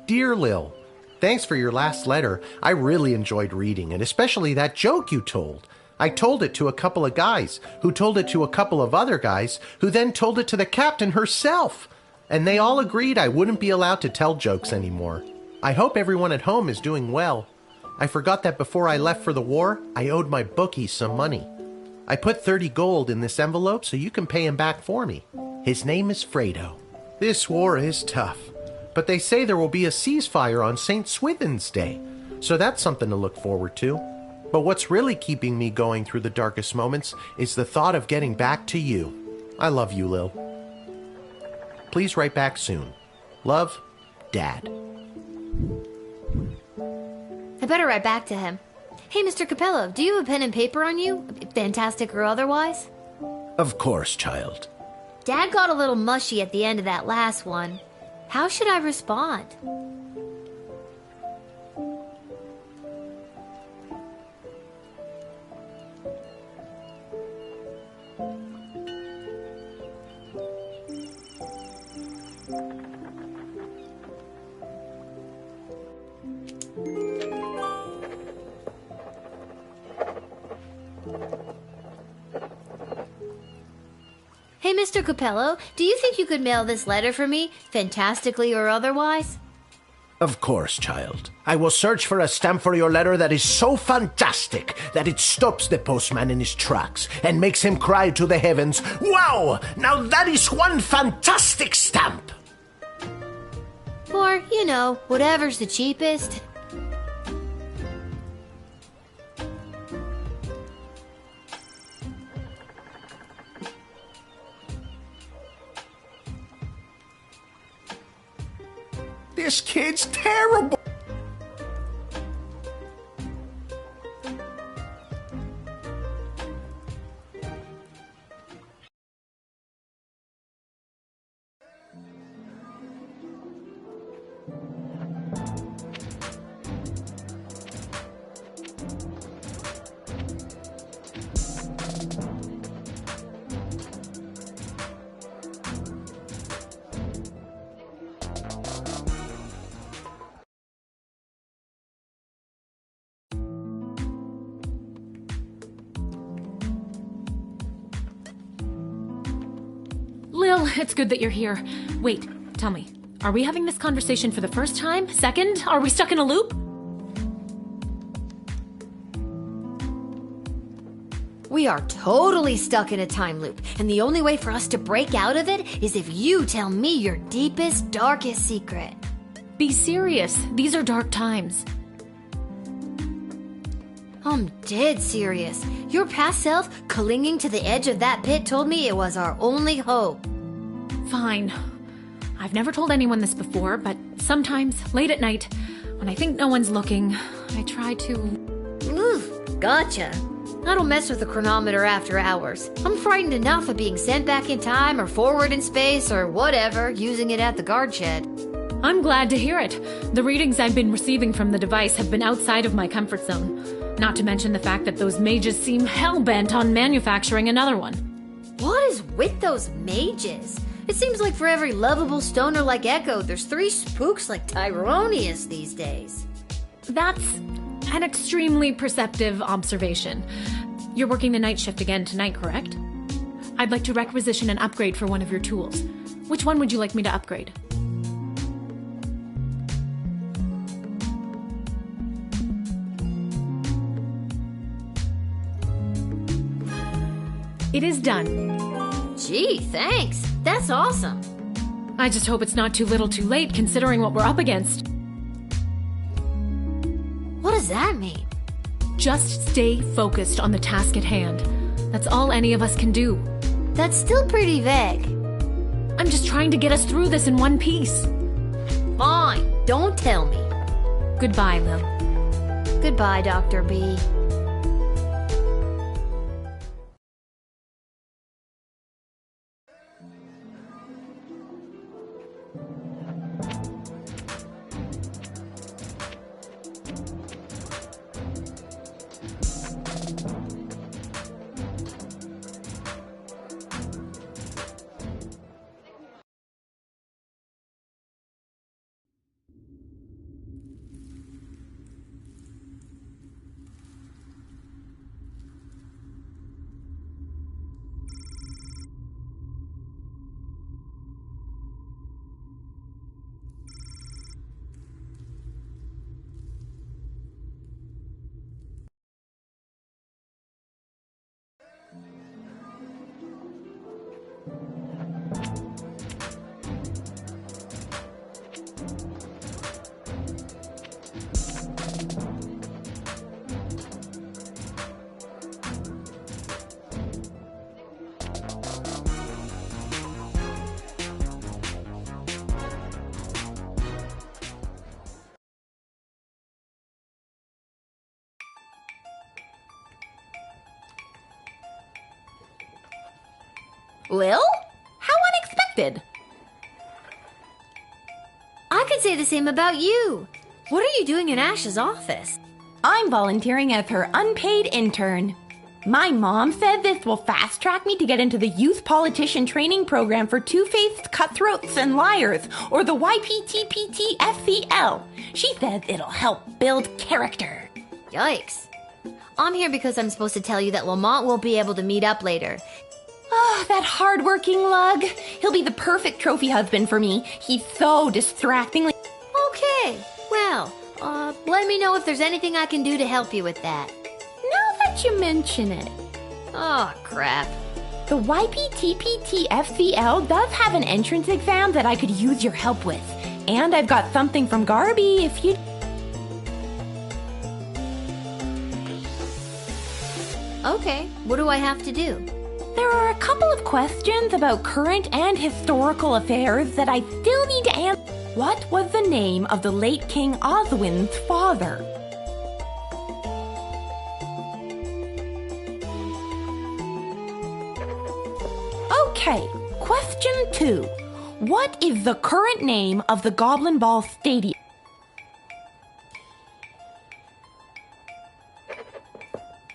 Dear Lil, thanks for your last letter. I really enjoyed reading it, especially that joke you told. I told it to a couple of guys, who told it to a couple of other guys, who then told it to the captain herself. And they all agreed I wouldn't be allowed to tell jokes anymore. I hope everyone at home is doing well. I forgot that before I left for the war, I owed my bookie some money. I put 30 gold in this envelope so you can pay him back for me. His name is Fredo. This war is tough, but they say there will be a ceasefire on St. Swithin's Day, so that's something to look forward to. But what's really keeping me going through the darkest moments is the thought of getting back to you. I love you, Lil. Please write back soon. Love, Dad. I better write back to him. Hey, Mr. Capello, do you have a pen and paper on you? Fantastic or otherwise? Of course, child. Dad got a little mushy at the end of that last one. How should I respond? Hey, Mr. Capello, do you think you could mail this letter for me, fantastically or otherwise? Of course, child. I will search for a stamp for your letter that is so fantastic that it stops the postman in his tracks and makes him cry to the heavens, "Wow! Now that is one fantastic stamp!" Or, you know, whatever's the cheapest. This kid's terrible! Lil, it's good that you're here. Wait, tell me, are we having this conversation for the first time? Second? Are we stuck in a loop? We are totally stuck in a time loop, and the only way for us to break out of it is if you tell me your deepest, darkest secret. Be serious. These are dark times. I'm dead serious. Your past self, clinging to the edge of that pit, told me it was our only hope. Fine. I've never told anyone this before, but sometimes, late at night, when I think no one's looking, I try to... Oof, gotcha. I don't mess with the chronometer after hours. I'm frightened enough of being sent back in time or forward in space or whatever, using it at the guard shed. I'm glad to hear it. The readings I've been receiving from the device have been outside of my comfort zone. Not to mention the fact that those mages seem hell-bent on manufacturing another one. What is with those mages? It seems like for every lovable stoner like Echo, there's 3 spooks like Tyronius these days. That's an extremely perceptive observation. You're working the night shift again tonight, correct? I'd like to requisition an upgrade for one of your tools. Which one would you like me to upgrade? It is done. Gee, thanks. That's awesome. I just hope it's not too little too late considering what we're up against. What does that mean? Just stay focused on the task at hand. That's all any of us can do. That's still pretty vague. I'm just trying to get us through this in one piece. Fine, don't tell me. Goodbye, Lil. Goodbye, Dr. B. Lil? How unexpected. I could say the same about you. What are you doing in Ash's office? I'm volunteering as her unpaid intern. My mom said this will fast-track me to get into the Youth Politician Training Program for Two-Faced Cutthroats and Liars, or the YPTPT FVL. She says it'll help build character. Yikes. I'm here because I'm supposed to tell you that Lamont won't be able to meet up later. Oh, that hard-working lug. He'll be the perfect trophy husband for me. He's so distractingly... Okay, well, let me know if there's anything I can do to help you with that. Now that you mention it. Oh, crap. The YPTPT FVL does have an entrance exam that I could use your help with. And I've got something from Garby if you... Okay, what do I have to do? There are a couple of questions about current and historical affairs that I still need to answer. What was the name of the late King Oswin's father? Okay, question 2. What is the current name of the Goblin Ball Stadium?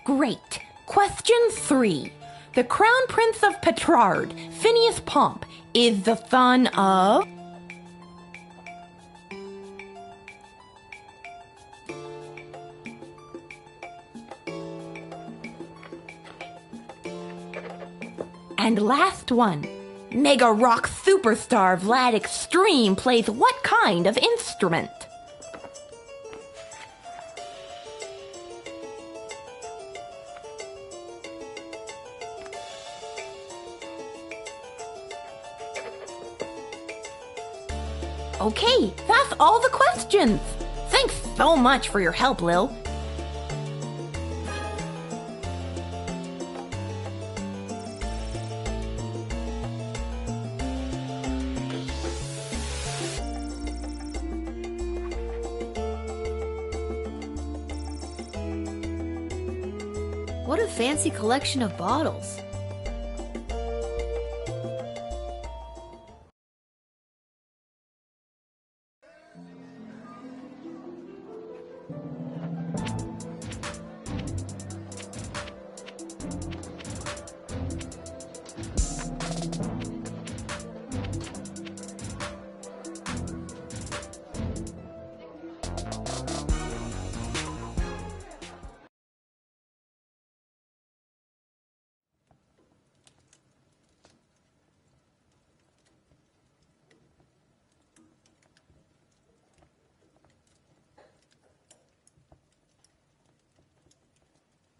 Great. Question 3. The Crown Prince of Petrard, Phineas Pomp, is the son of... And last one. Mega rock superstar Vlad Extreme plays what kind of instrument? Okay, that's all the questions. Thanks so much for your help, Lil. What a fancy collection of bottles.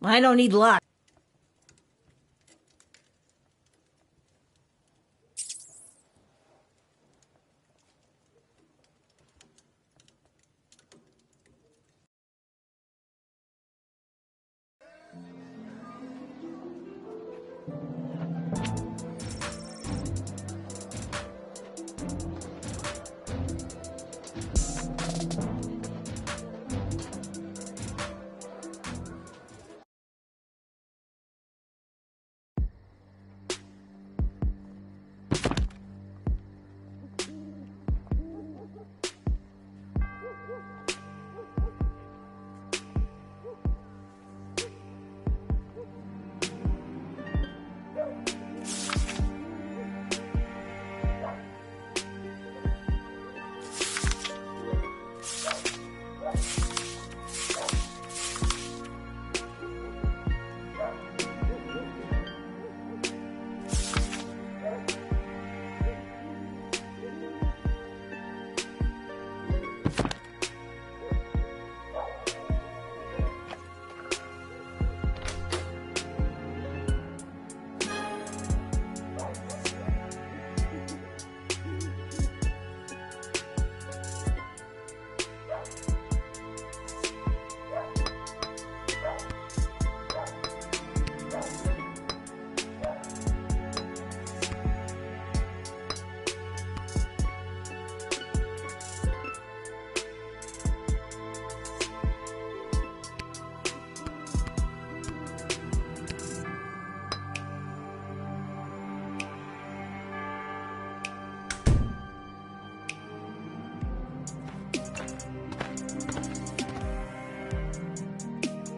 I don't need luck.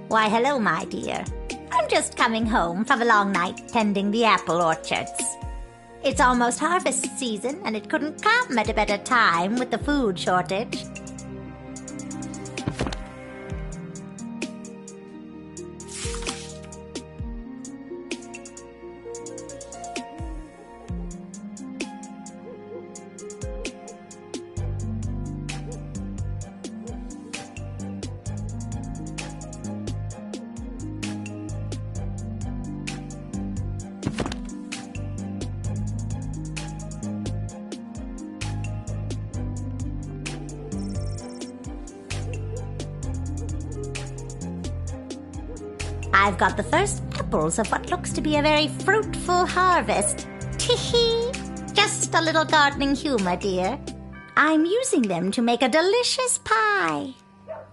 Why, hello, my dear. I'm just coming home from a long night tending the apple orchards. It's almost harvest season, and it couldn't come at a better time with the food shortage. I've got the first apples of what looks to be a very fruitful harvest. Tee-hee! Just a little gardening humor, dear. I'm using them to make a delicious pie.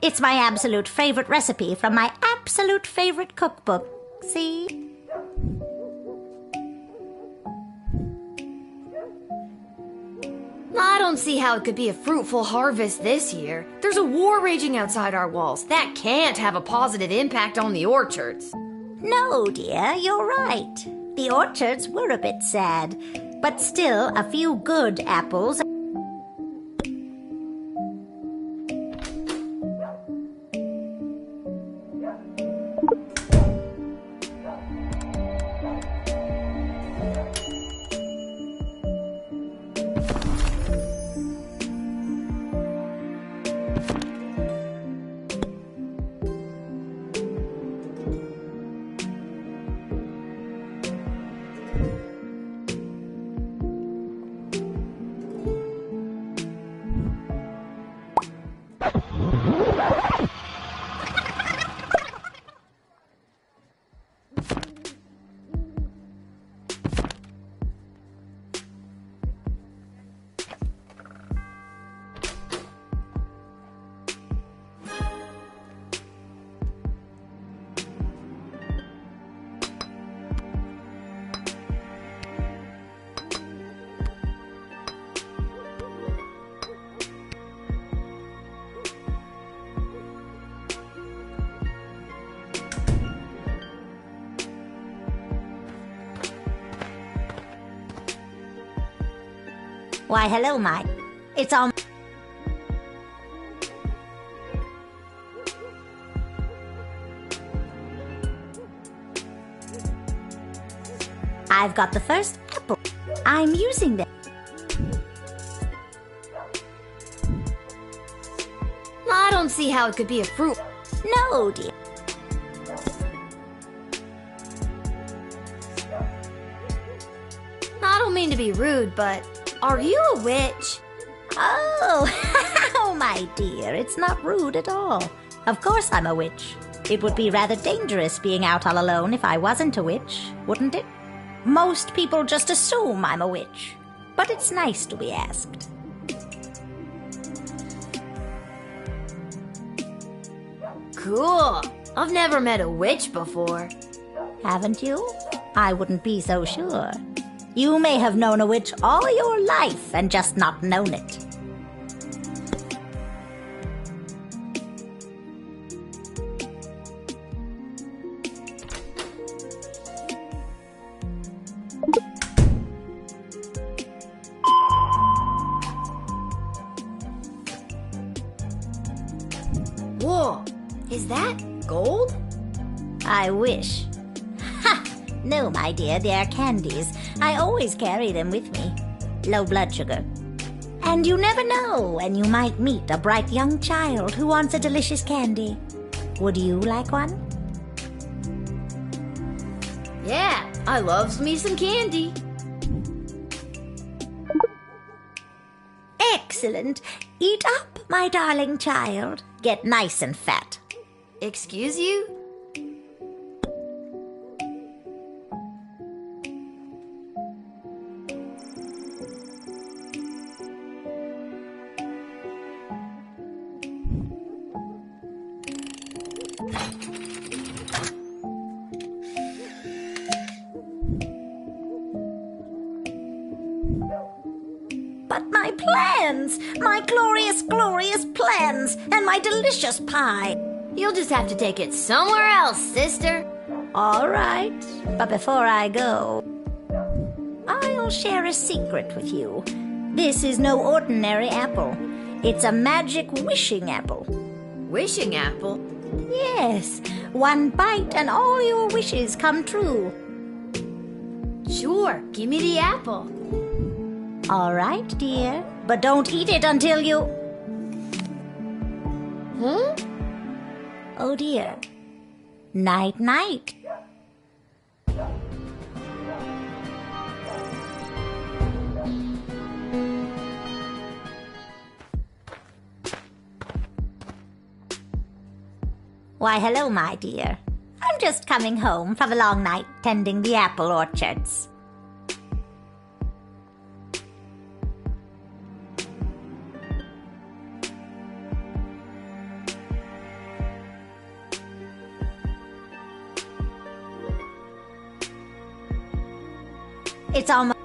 It's my absolute favorite recipe from my absolute favorite cookbook. See? I don't see how it could be a fruitful harvest this year. There's a war raging outside our walls. That can't have a positive impact on the orchards. No, dear, you're right. The orchards were a bit sad, but still a few good apples. Why, hello, Mike. It's all... I've got the first apple. I'm using them. I don't see how it could be a fruit. No, dear. I don't mean to be rude, but are you a witch? Oh, oh, my dear, it's not rude at all. Of course I'm a witch. It would be rather dangerous being out all alone if I wasn't a witch, wouldn't it? Most people just assume I'm a witch, but it's nice to be asked. Cool. I've never met a witch before. Haven't you? I wouldn't be so sure. You may have known a witch all your life and just not known it. Whoa, is that gold? I wish. Ha! No, my dear, they are candies. I always carry them with me. Low blood sugar. And you never know when you might meet a bright young child who wants a delicious candy. Would you like one? Yeah, I love me some candy. Excellent. Eat up, my darling child. Get nice and fat. Excuse you? But my plans! My glorious, glorious plans! And my delicious pie! You'll just have to take it somewhere else, sister. All right, but before I go, I'll share a secret with you. This is no ordinary apple. It's a magic wishing apple. Wishing apple? Yes, one bite and all your wishes come true. Sure, give me the apple. All right, dear, but don't eat it until you... Huh? Oh dear. Night-night. Why, hello, my dear. I'm just coming home from a long night tending the apple orchards. It's almost...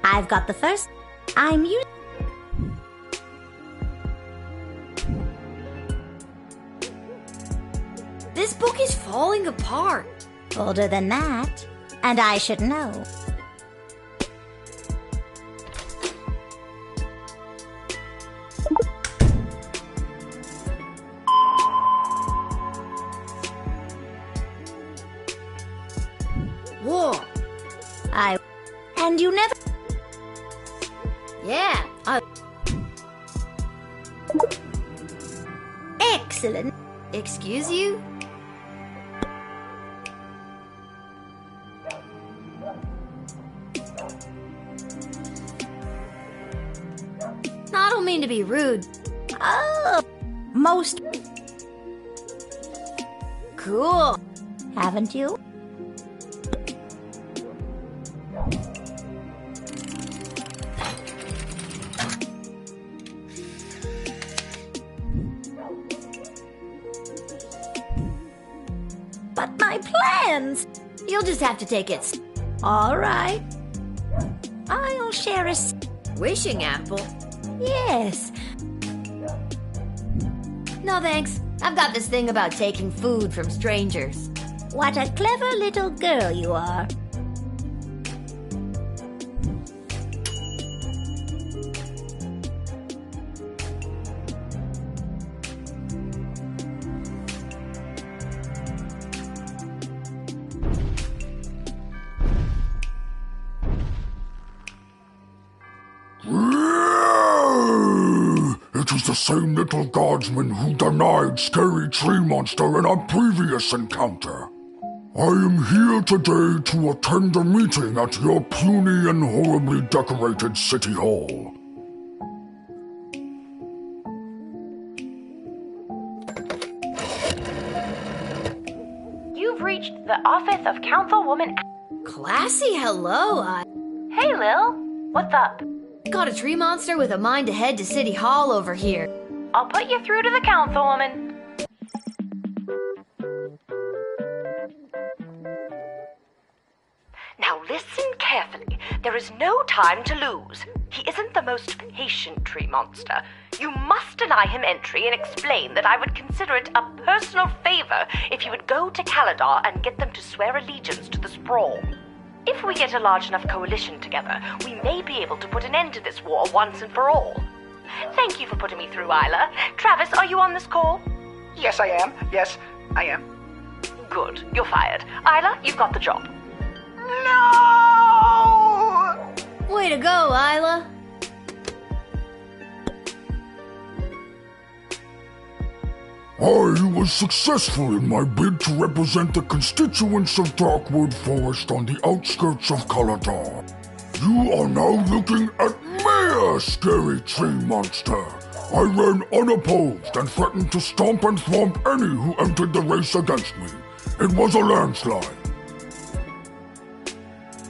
I've got the first. I'm using... This book is falling apart. Older than that, and I should know. Whoa. And you never... Yeah, Excellent. Excuse you? I don't mean to be rude. Oh, most... Cool. Haven't you? But my plans... You'll just have to take it. All right. I'll share a... Wishing apple? Yes. No thanks. I've got this thing about taking food from strangers. What a clever little girl you are. It is the same little guardsman who denied Scary Tree Monster in our previous encounter. I am here today to attend a meeting at your puny and horribly decorated city hall. You've reached the office of Councilwoman... Classy hello, Hey, Lil. What's up? Got a tree monster with a mind to head to City Hall over here. I'll put you through to the Councilwoman. Now listen carefully. There is no time to lose. He isn't the most patient tree monster. You must deny him entry and explain that I would consider it a personal favor if you would go to Caladar and get them to swear allegiance to the sprawl. If we get a large enough coalition together, we may be able to put an end to this war once and for all. Thank you for putting me through, Isla. Travis, are you on this call? Yes, I am. Yes, I am. Good. You're fired. Isla, you've got the job. No! Way to go, Isla. I was successful in my bid to represent the constituents of Darkwood Forest on the outskirts of Caladar. You are now looking at me, Scary Tree Monster. I ran unopposed and threatened to stomp and thwomp any who entered the race against me. It was a landslide.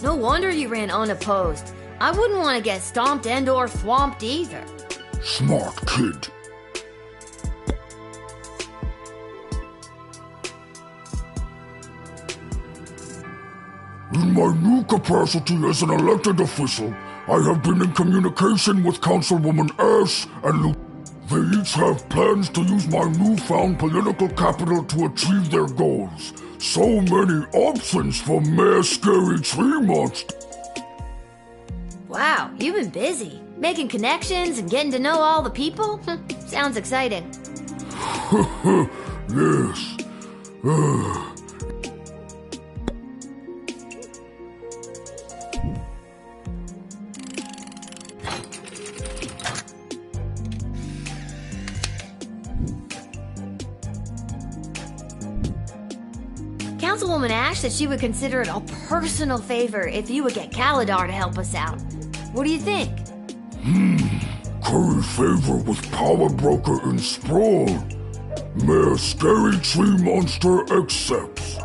No wonder you ran unopposed. I wouldn't want to get stomped and or thwomped either. Smart kid. In my new capacity as an elected official, I have been in communication with Councilwoman Ash and Luke. They each have plans to use my newfound political capital to achieve their goals. So many options for Mayor Scary Tree Monster. Wow, you've been busy. Making connections and getting to know all the people? Sounds exciting. Yes. Councilwoman Ash said she would consider it a personal favor if you would get Kalidar to help us out. What do you think? Curry favor with Power Broker and Sprawl. Mayor Scary Tree Monster accepts.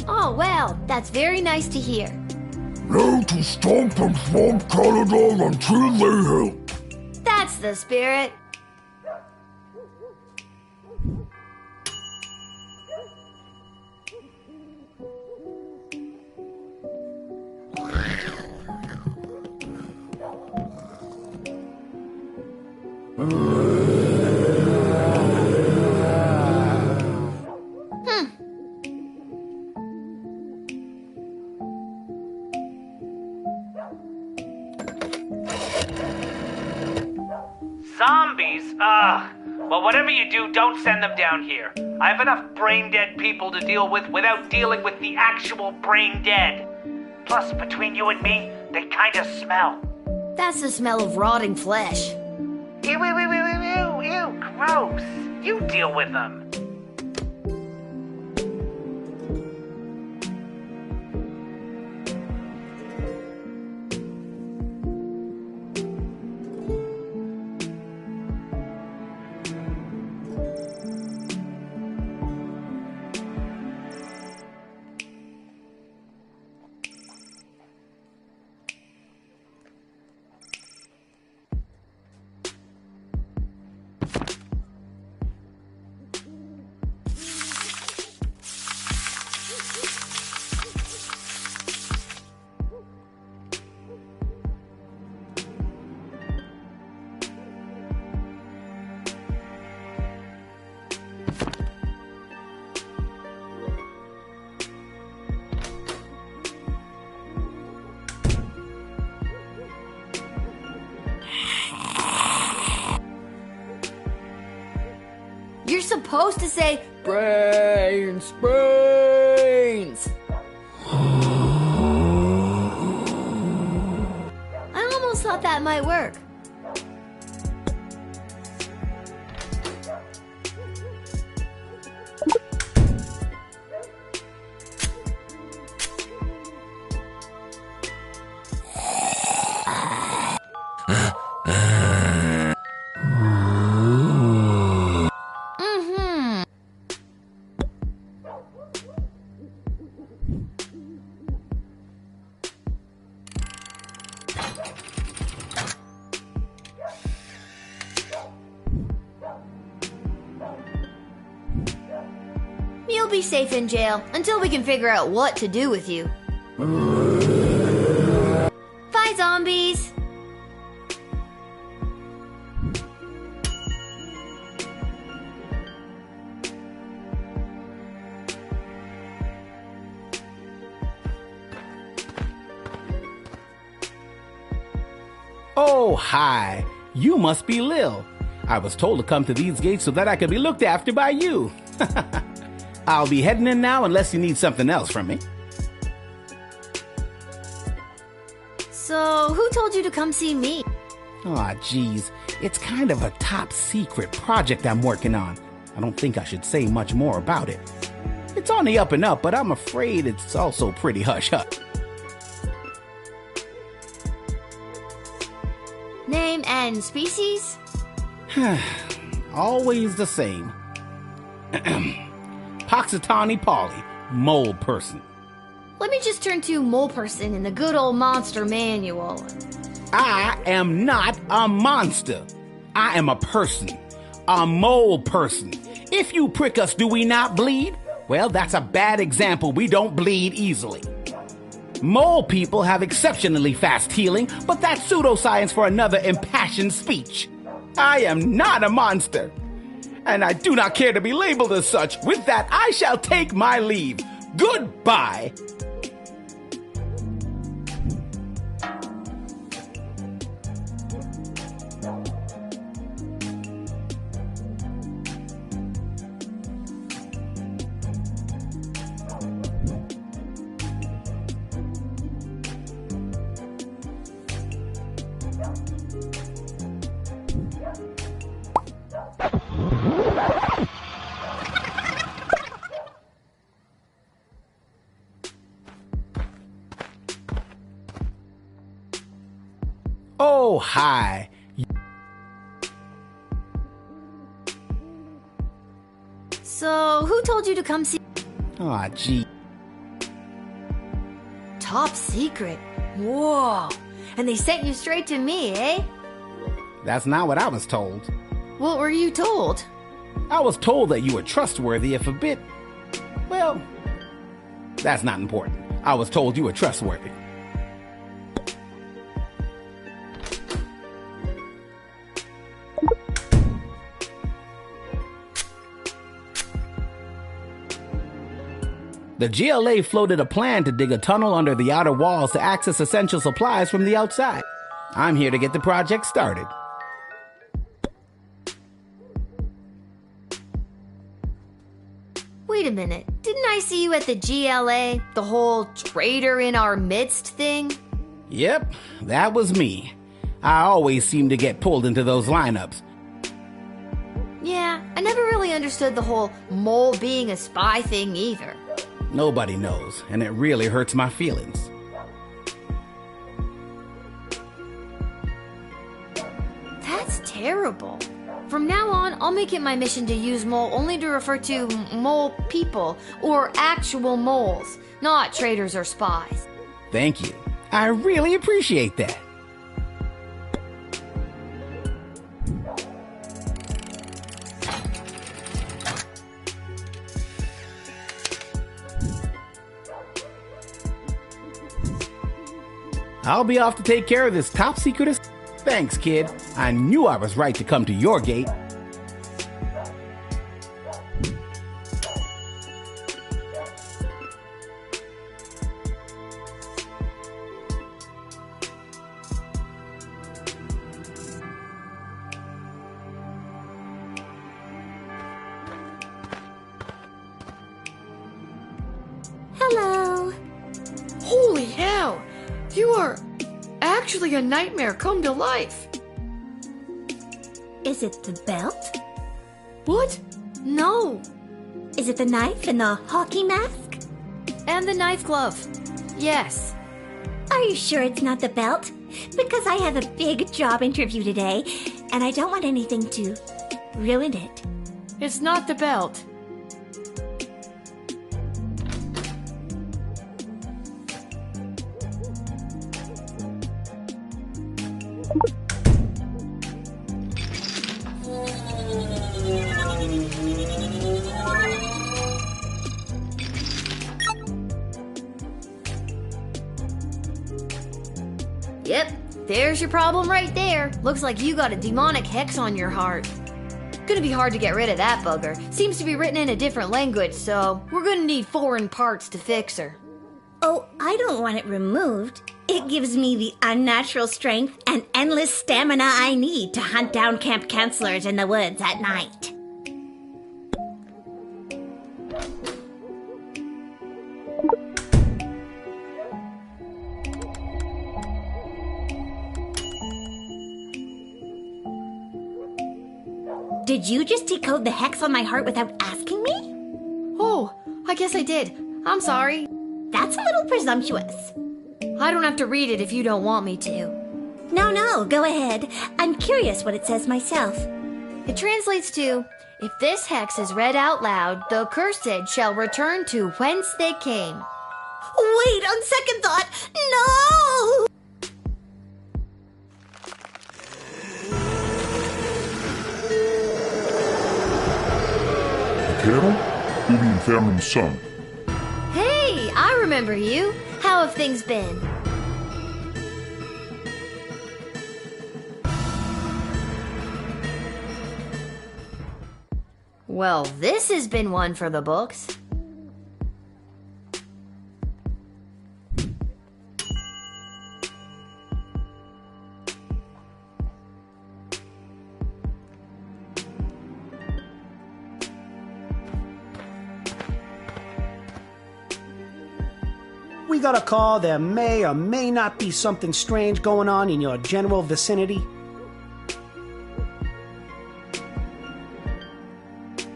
Oh, well, that's very nice to hear. Now to stomp and swamp Kalidar until they help. That's the spirit. Zombies? Well, whatever you do, don't send them down here. I have enough brain-dead people to deal with without dealing with the actual brain-dead. Plus, between you and me, they kinda smell. That's the smell of rotting flesh. Ew, gross. You deal with them. You're supposed to say, brains. I almost thought that might work. You'll be safe in jail until we can figure out what to do with you. Bye, zombies! Oh, hi. You must be Lil. I was told to come to these gates so that I could be looked after by you. I'll be heading in now unless you need something else from me. So, who told you to come see me? Aw, geez. It's kind of a top secret project I'm working on. I don't think I should say much more about it. It's on the up and up, but I'm afraid it's also pretty hush-hush. Name and species? Always the same. Poxitani Polly, mole person. Let me just turn to mole person in the good old monster manual. I am not a monster. I am a person. A mole person. If you prick us, do we not bleed? Well, that's a bad example. We don't bleed easily. Mole people have exceptionally fast healing, but that's pseudoscience for another impassioned speech. I am not a monster, and I do not care to be labeled as such. With that, I shall take my leave. Goodbye. Oh, hi. So, who told you to come see? Aw, gee. Top secret. Whoa. And they sent you straight to me, eh? That's not what I was told. What were you told? I was told that you were trustworthy if a bit... Well, that's not important. I was told you were trustworthy. The GLA floated a plan to dig a tunnel under the outer walls to access essential supplies from the outside. I'm here to get the project started. Wait a minute. Didn't I see you at the GLA? The whole traitor in our midst thing? Yep, that was me. I always seem to get pulled into those lineups. Yeah, I never really understood the whole mole being a spy thing either. Nobody knows, and it really hurts my feelings. That's terrible. From now on, I'll make it my mission to use mole only to refer to mole people, or actual moles, not traitors or spies. Thank you. I really appreciate that. I'll be off to take care of this top secret. Thanks, kid. I knew I was right to come to your gate. Hello. Holy hell! You are actually a nightmare come to life. Is it the belt? What? No. Is it the knife and the hockey mask? And the knife glove. Yes. Are you sure it's not the belt? Because I have a big job interview today, and I don't want anything to ruin it. It's not the belt. Yep, there's your problem right there. Looks like you got a demonic hex on your heart. Gonna be hard to get rid of that bugger. Seems to be written in a different language, so we're gonna need foreign parts to fix her. Oh, I don't want it removed. It gives me the unnatural strength and endless stamina I need to hunt down camp counselors in the woods at night. Did you just decode the hex on my heart without asking me? Oh, I guess I did. I'm sorry. That's a little presumptuous. I don't have to read it if you don't want me to. No, go ahead. I'm curious what it says myself. It translates to, if this hex is read out loud, the cursed shall return to whence they came. Wait, on second thought, no! Chiaro? Ubi infernum sum. Hey, I remember you. How How have things been? Well, this has been one for the books. We got a call there may or may not be something strange going on in your general vicinity.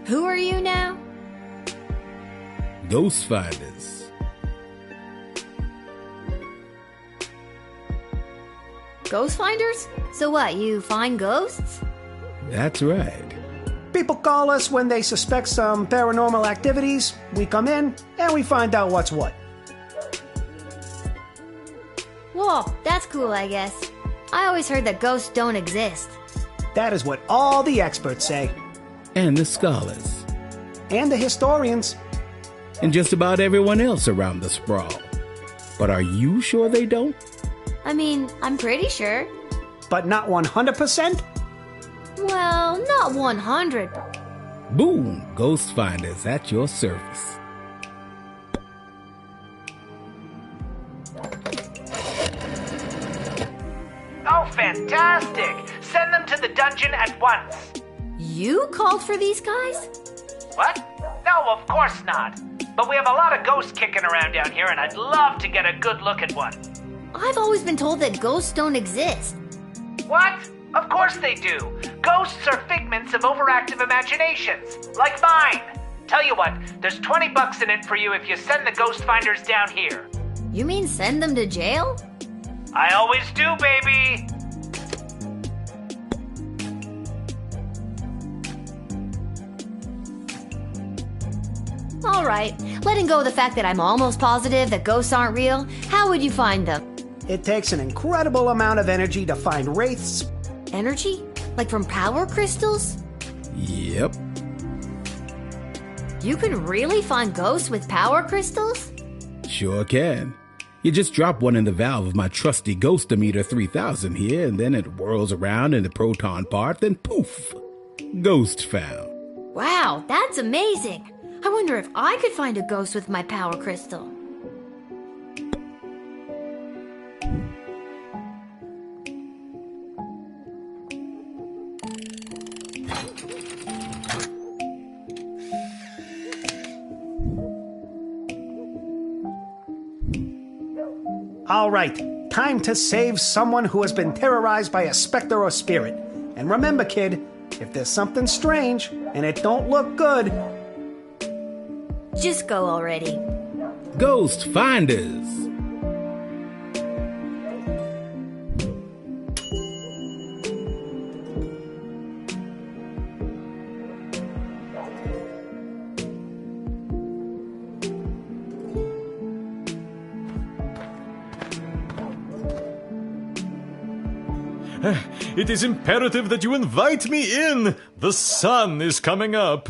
Who are you now? Ghost finders. Ghost finders? So what, you find ghosts? That's right. People call us when they suspect some paranormal activities. We come in and we find out what's what. Whoa, that's cool, I guess. I always heard that ghosts don't exist. That is what all the experts say. And the scholars. And the historians. And just about everyone else around the sprawl. But are you sure they don't? I mean, I'm pretty sure. But not 100%? Well, not 100. Boom! Ghost finders at your service. Oh, fantastic! Send them to the dungeon at once. You called for these guys? What? No, of course not. But we have a lot of ghosts kicking around down here, and I'd love to get a good look at one. I've always been told that ghosts don't exist. What? Of course they do. Ghosts are figments of overactive imaginations, like mine. Tell you what, there's $20 in it for you if you send the ghost finders down here. You mean send them to jail? I always do, baby! Alright, letting go of the fact that I'm almost positive that ghosts aren't real, how would you find them? It takes an incredible amount of energy to find wraiths. Energy? Like from power crystals? Yep. You can really find ghosts with power crystals? Sure can. You just drop one in the valve of my trusty Ghostometer 3000 here, and then it whirls around in the proton part, then poof! Ghost found. Wow, that's amazing! I wonder if I could find a ghost with my power crystal. All right, time to save someone who has been terrorized by a specter or spirit. And remember, kid, if there's something strange and it don't look good, just go already. Ghost finders. It is imperative that you invite me in. The sun is coming up.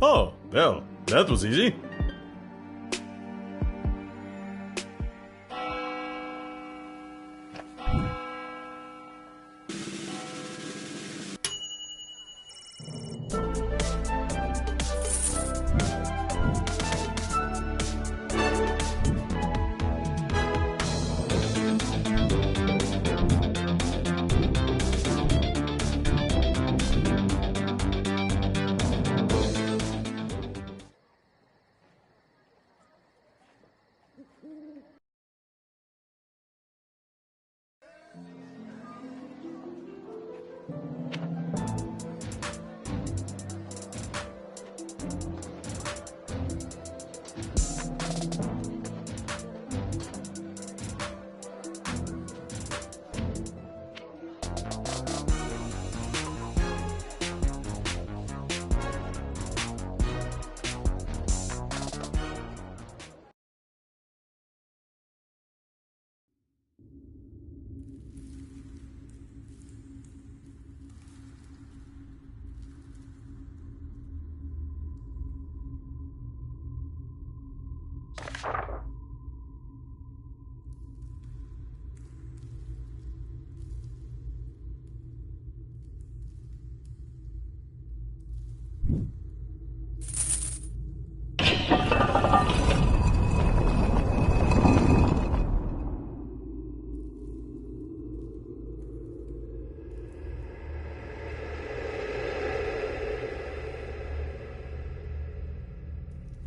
Oh, well, that was easy.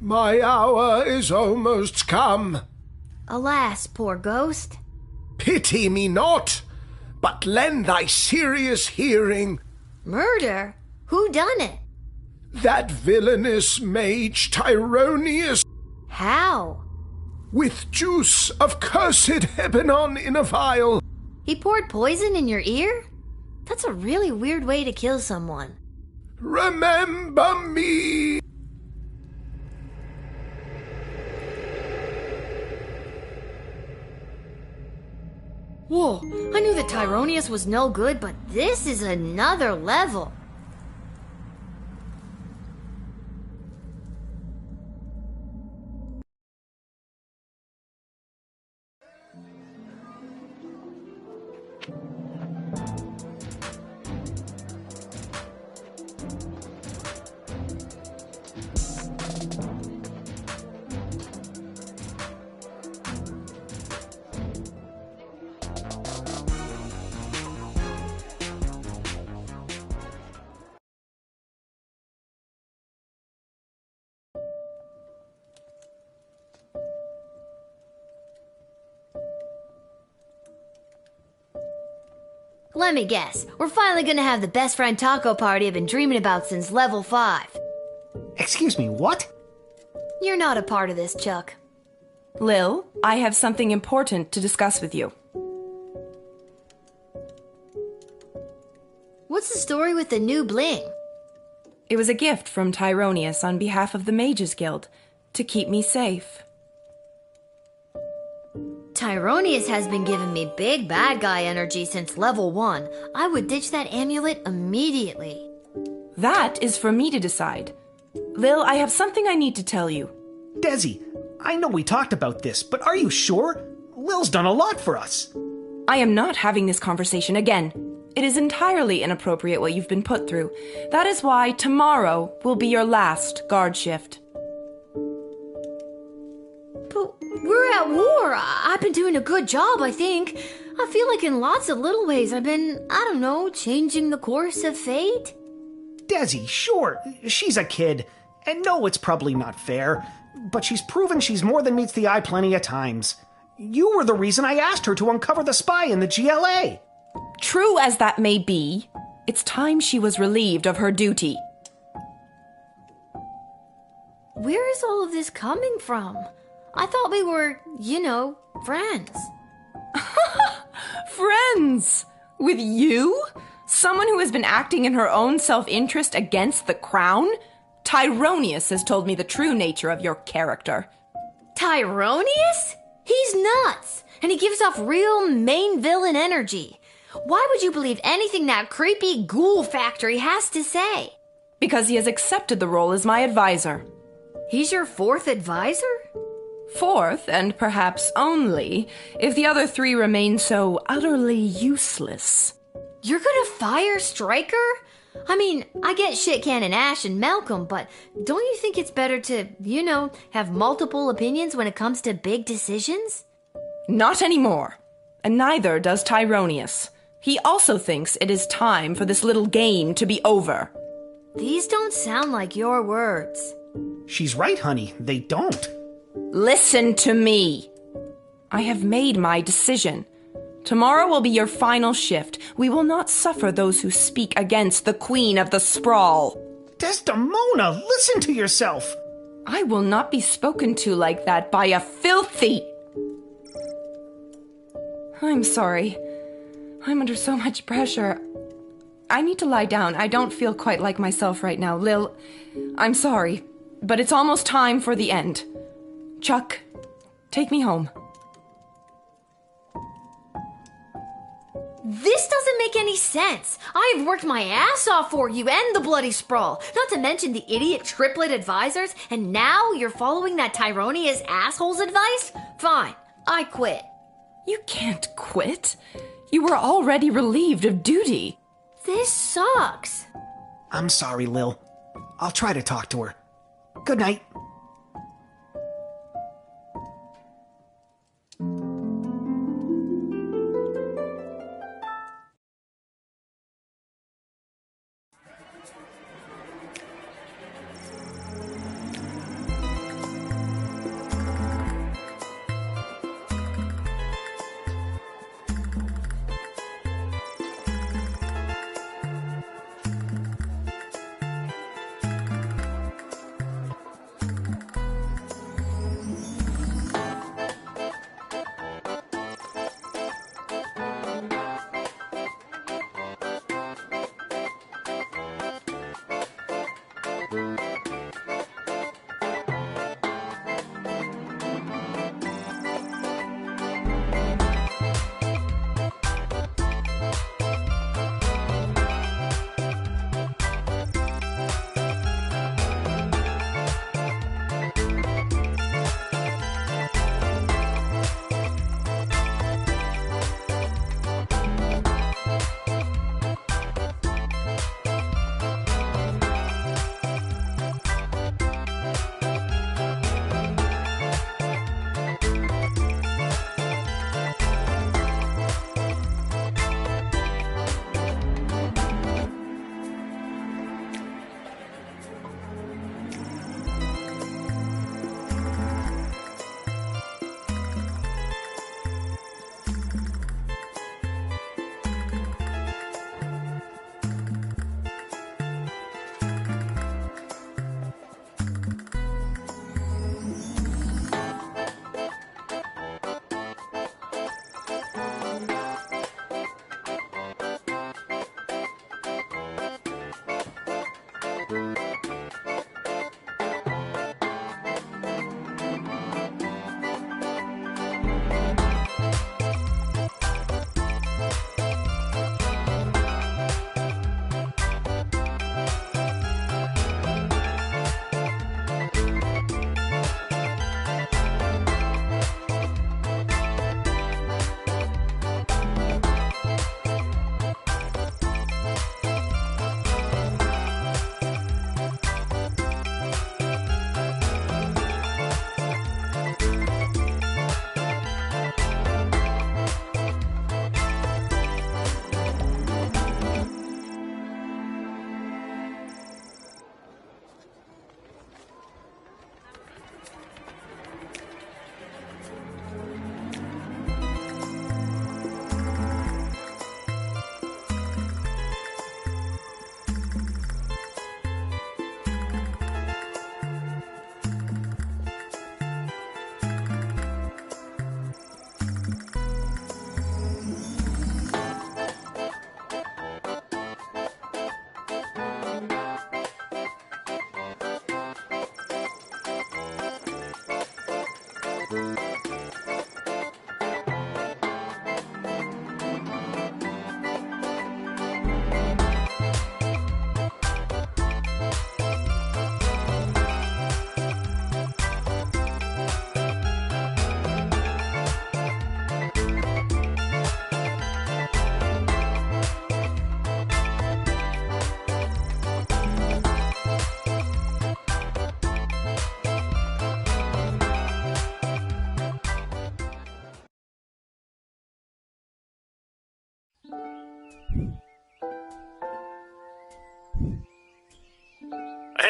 My hour is almost come. Alas, poor ghost. Pity me not, but lend thy serious hearing. Murder? Who done it? That villainous mage Tyronius. How? With juice of cursed Hebenon in a vial. He poured poison in your ear? That's a really weird way to kill someone. Remember me. Whoa, I knew that Tyronius was no good, but this is another level. Let me guess. We're finally gonna have the best friend taco party I've been dreaming about since level 5. Excuse me, what? You're not a part of this, Chuck. Lil, I have something important to discuss with you. What's the story with the new bling? It was a gift from Tyronius on behalf of the Mages Guild to keep me safe. Tyronius has been giving me big bad guy energy since level 1. I would ditch that amulet immediately. That is for me to decide. Lil, I have something I need to tell you. Desi, I know we talked about this, but are you sure? Lil's done a lot for us. I am not having this conversation again. It is entirely inappropriate what you've been put through. That is why tomorrow will be your last guard shift. But we're at war. I've been doing a good job, I think. I feel like in lots of little ways I've been, I don't know, changing the course of fate. Desi, sure, she's a kid. And no, it's probably not fair. But she's proven she's more than meets the eye plenty of times. You were the reason I asked her to uncover the spy in the GLA. True as that may be, it's time she was relieved of her duty. Where is all of this coming from? I thought we were, friends. Friends? With you? Someone who has been acting in her own self-interest against the crown? Tyronius has told me the true nature of your character. Tyronius? He's nuts, and he gives off real main villain energy. Why would you believe anything that creepy ghoul factory has to say? Because he has accepted the role as my advisor. He's your 4th advisor? 4th, and perhaps only, if the other 3 remain so utterly useless. You're gonna fire Stryker? I mean, I get Shit Cannon Ash and Malcolm, but don't you think it's better to, have multiple opinions when it comes to big decisions? Not anymore. And neither does Tyronius. He also thinks it is time for this little game to be over. These don't sound like your words. She's right, honey. They don't. Listen to me. I have made my decision. Tomorrow will be your final shift. We will not suffer those who speak against the Queen of the Sprawl. Desdemona, listen to yourself. I will not be spoken to like that by a filthy... I'm sorry. I'm under so much pressure. I need to lie down. I don't feel quite like myself right now. Lil, I'm sorry, but it's almost time for the end. Chuck, take me home. This doesn't make any sense. I've worked my ass off for you and the Bloody Sprawl, not to mention the idiot triplet advisors, and now you're following that Tyronius asshole's advice? Fine, I quit. You can't quit. You were already relieved of duty. This sucks. I'm sorry, Lil. I'll try to talk to her. Good night.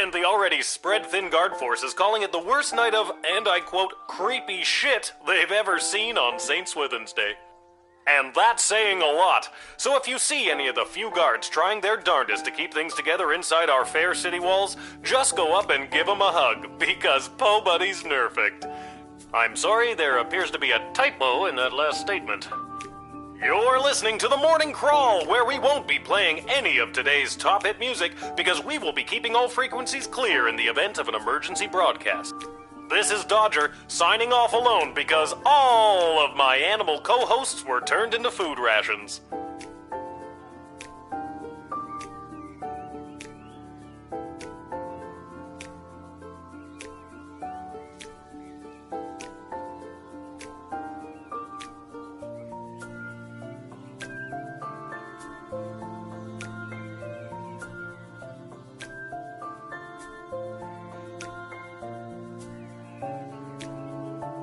And the already spread-thin guard force is calling it the worst night of, and I quote, creepy shit they've ever seen on St. Swithin's Day. And that's saying a lot. So if you see any of the few guards trying their darndest to keep things together inside our fair city walls, just go up and give them a hug, because Po Buddy's nerfect. I'm sorry, there appears to be a typo in that last statement. You're listening to The Morning Crawl, where we won't be playing any of today's top hit music because we will be keeping all frequencies clear in the event of an emergency broadcast. This is Dodger, signing off alone because all of my animal co-hosts were turned into food rations.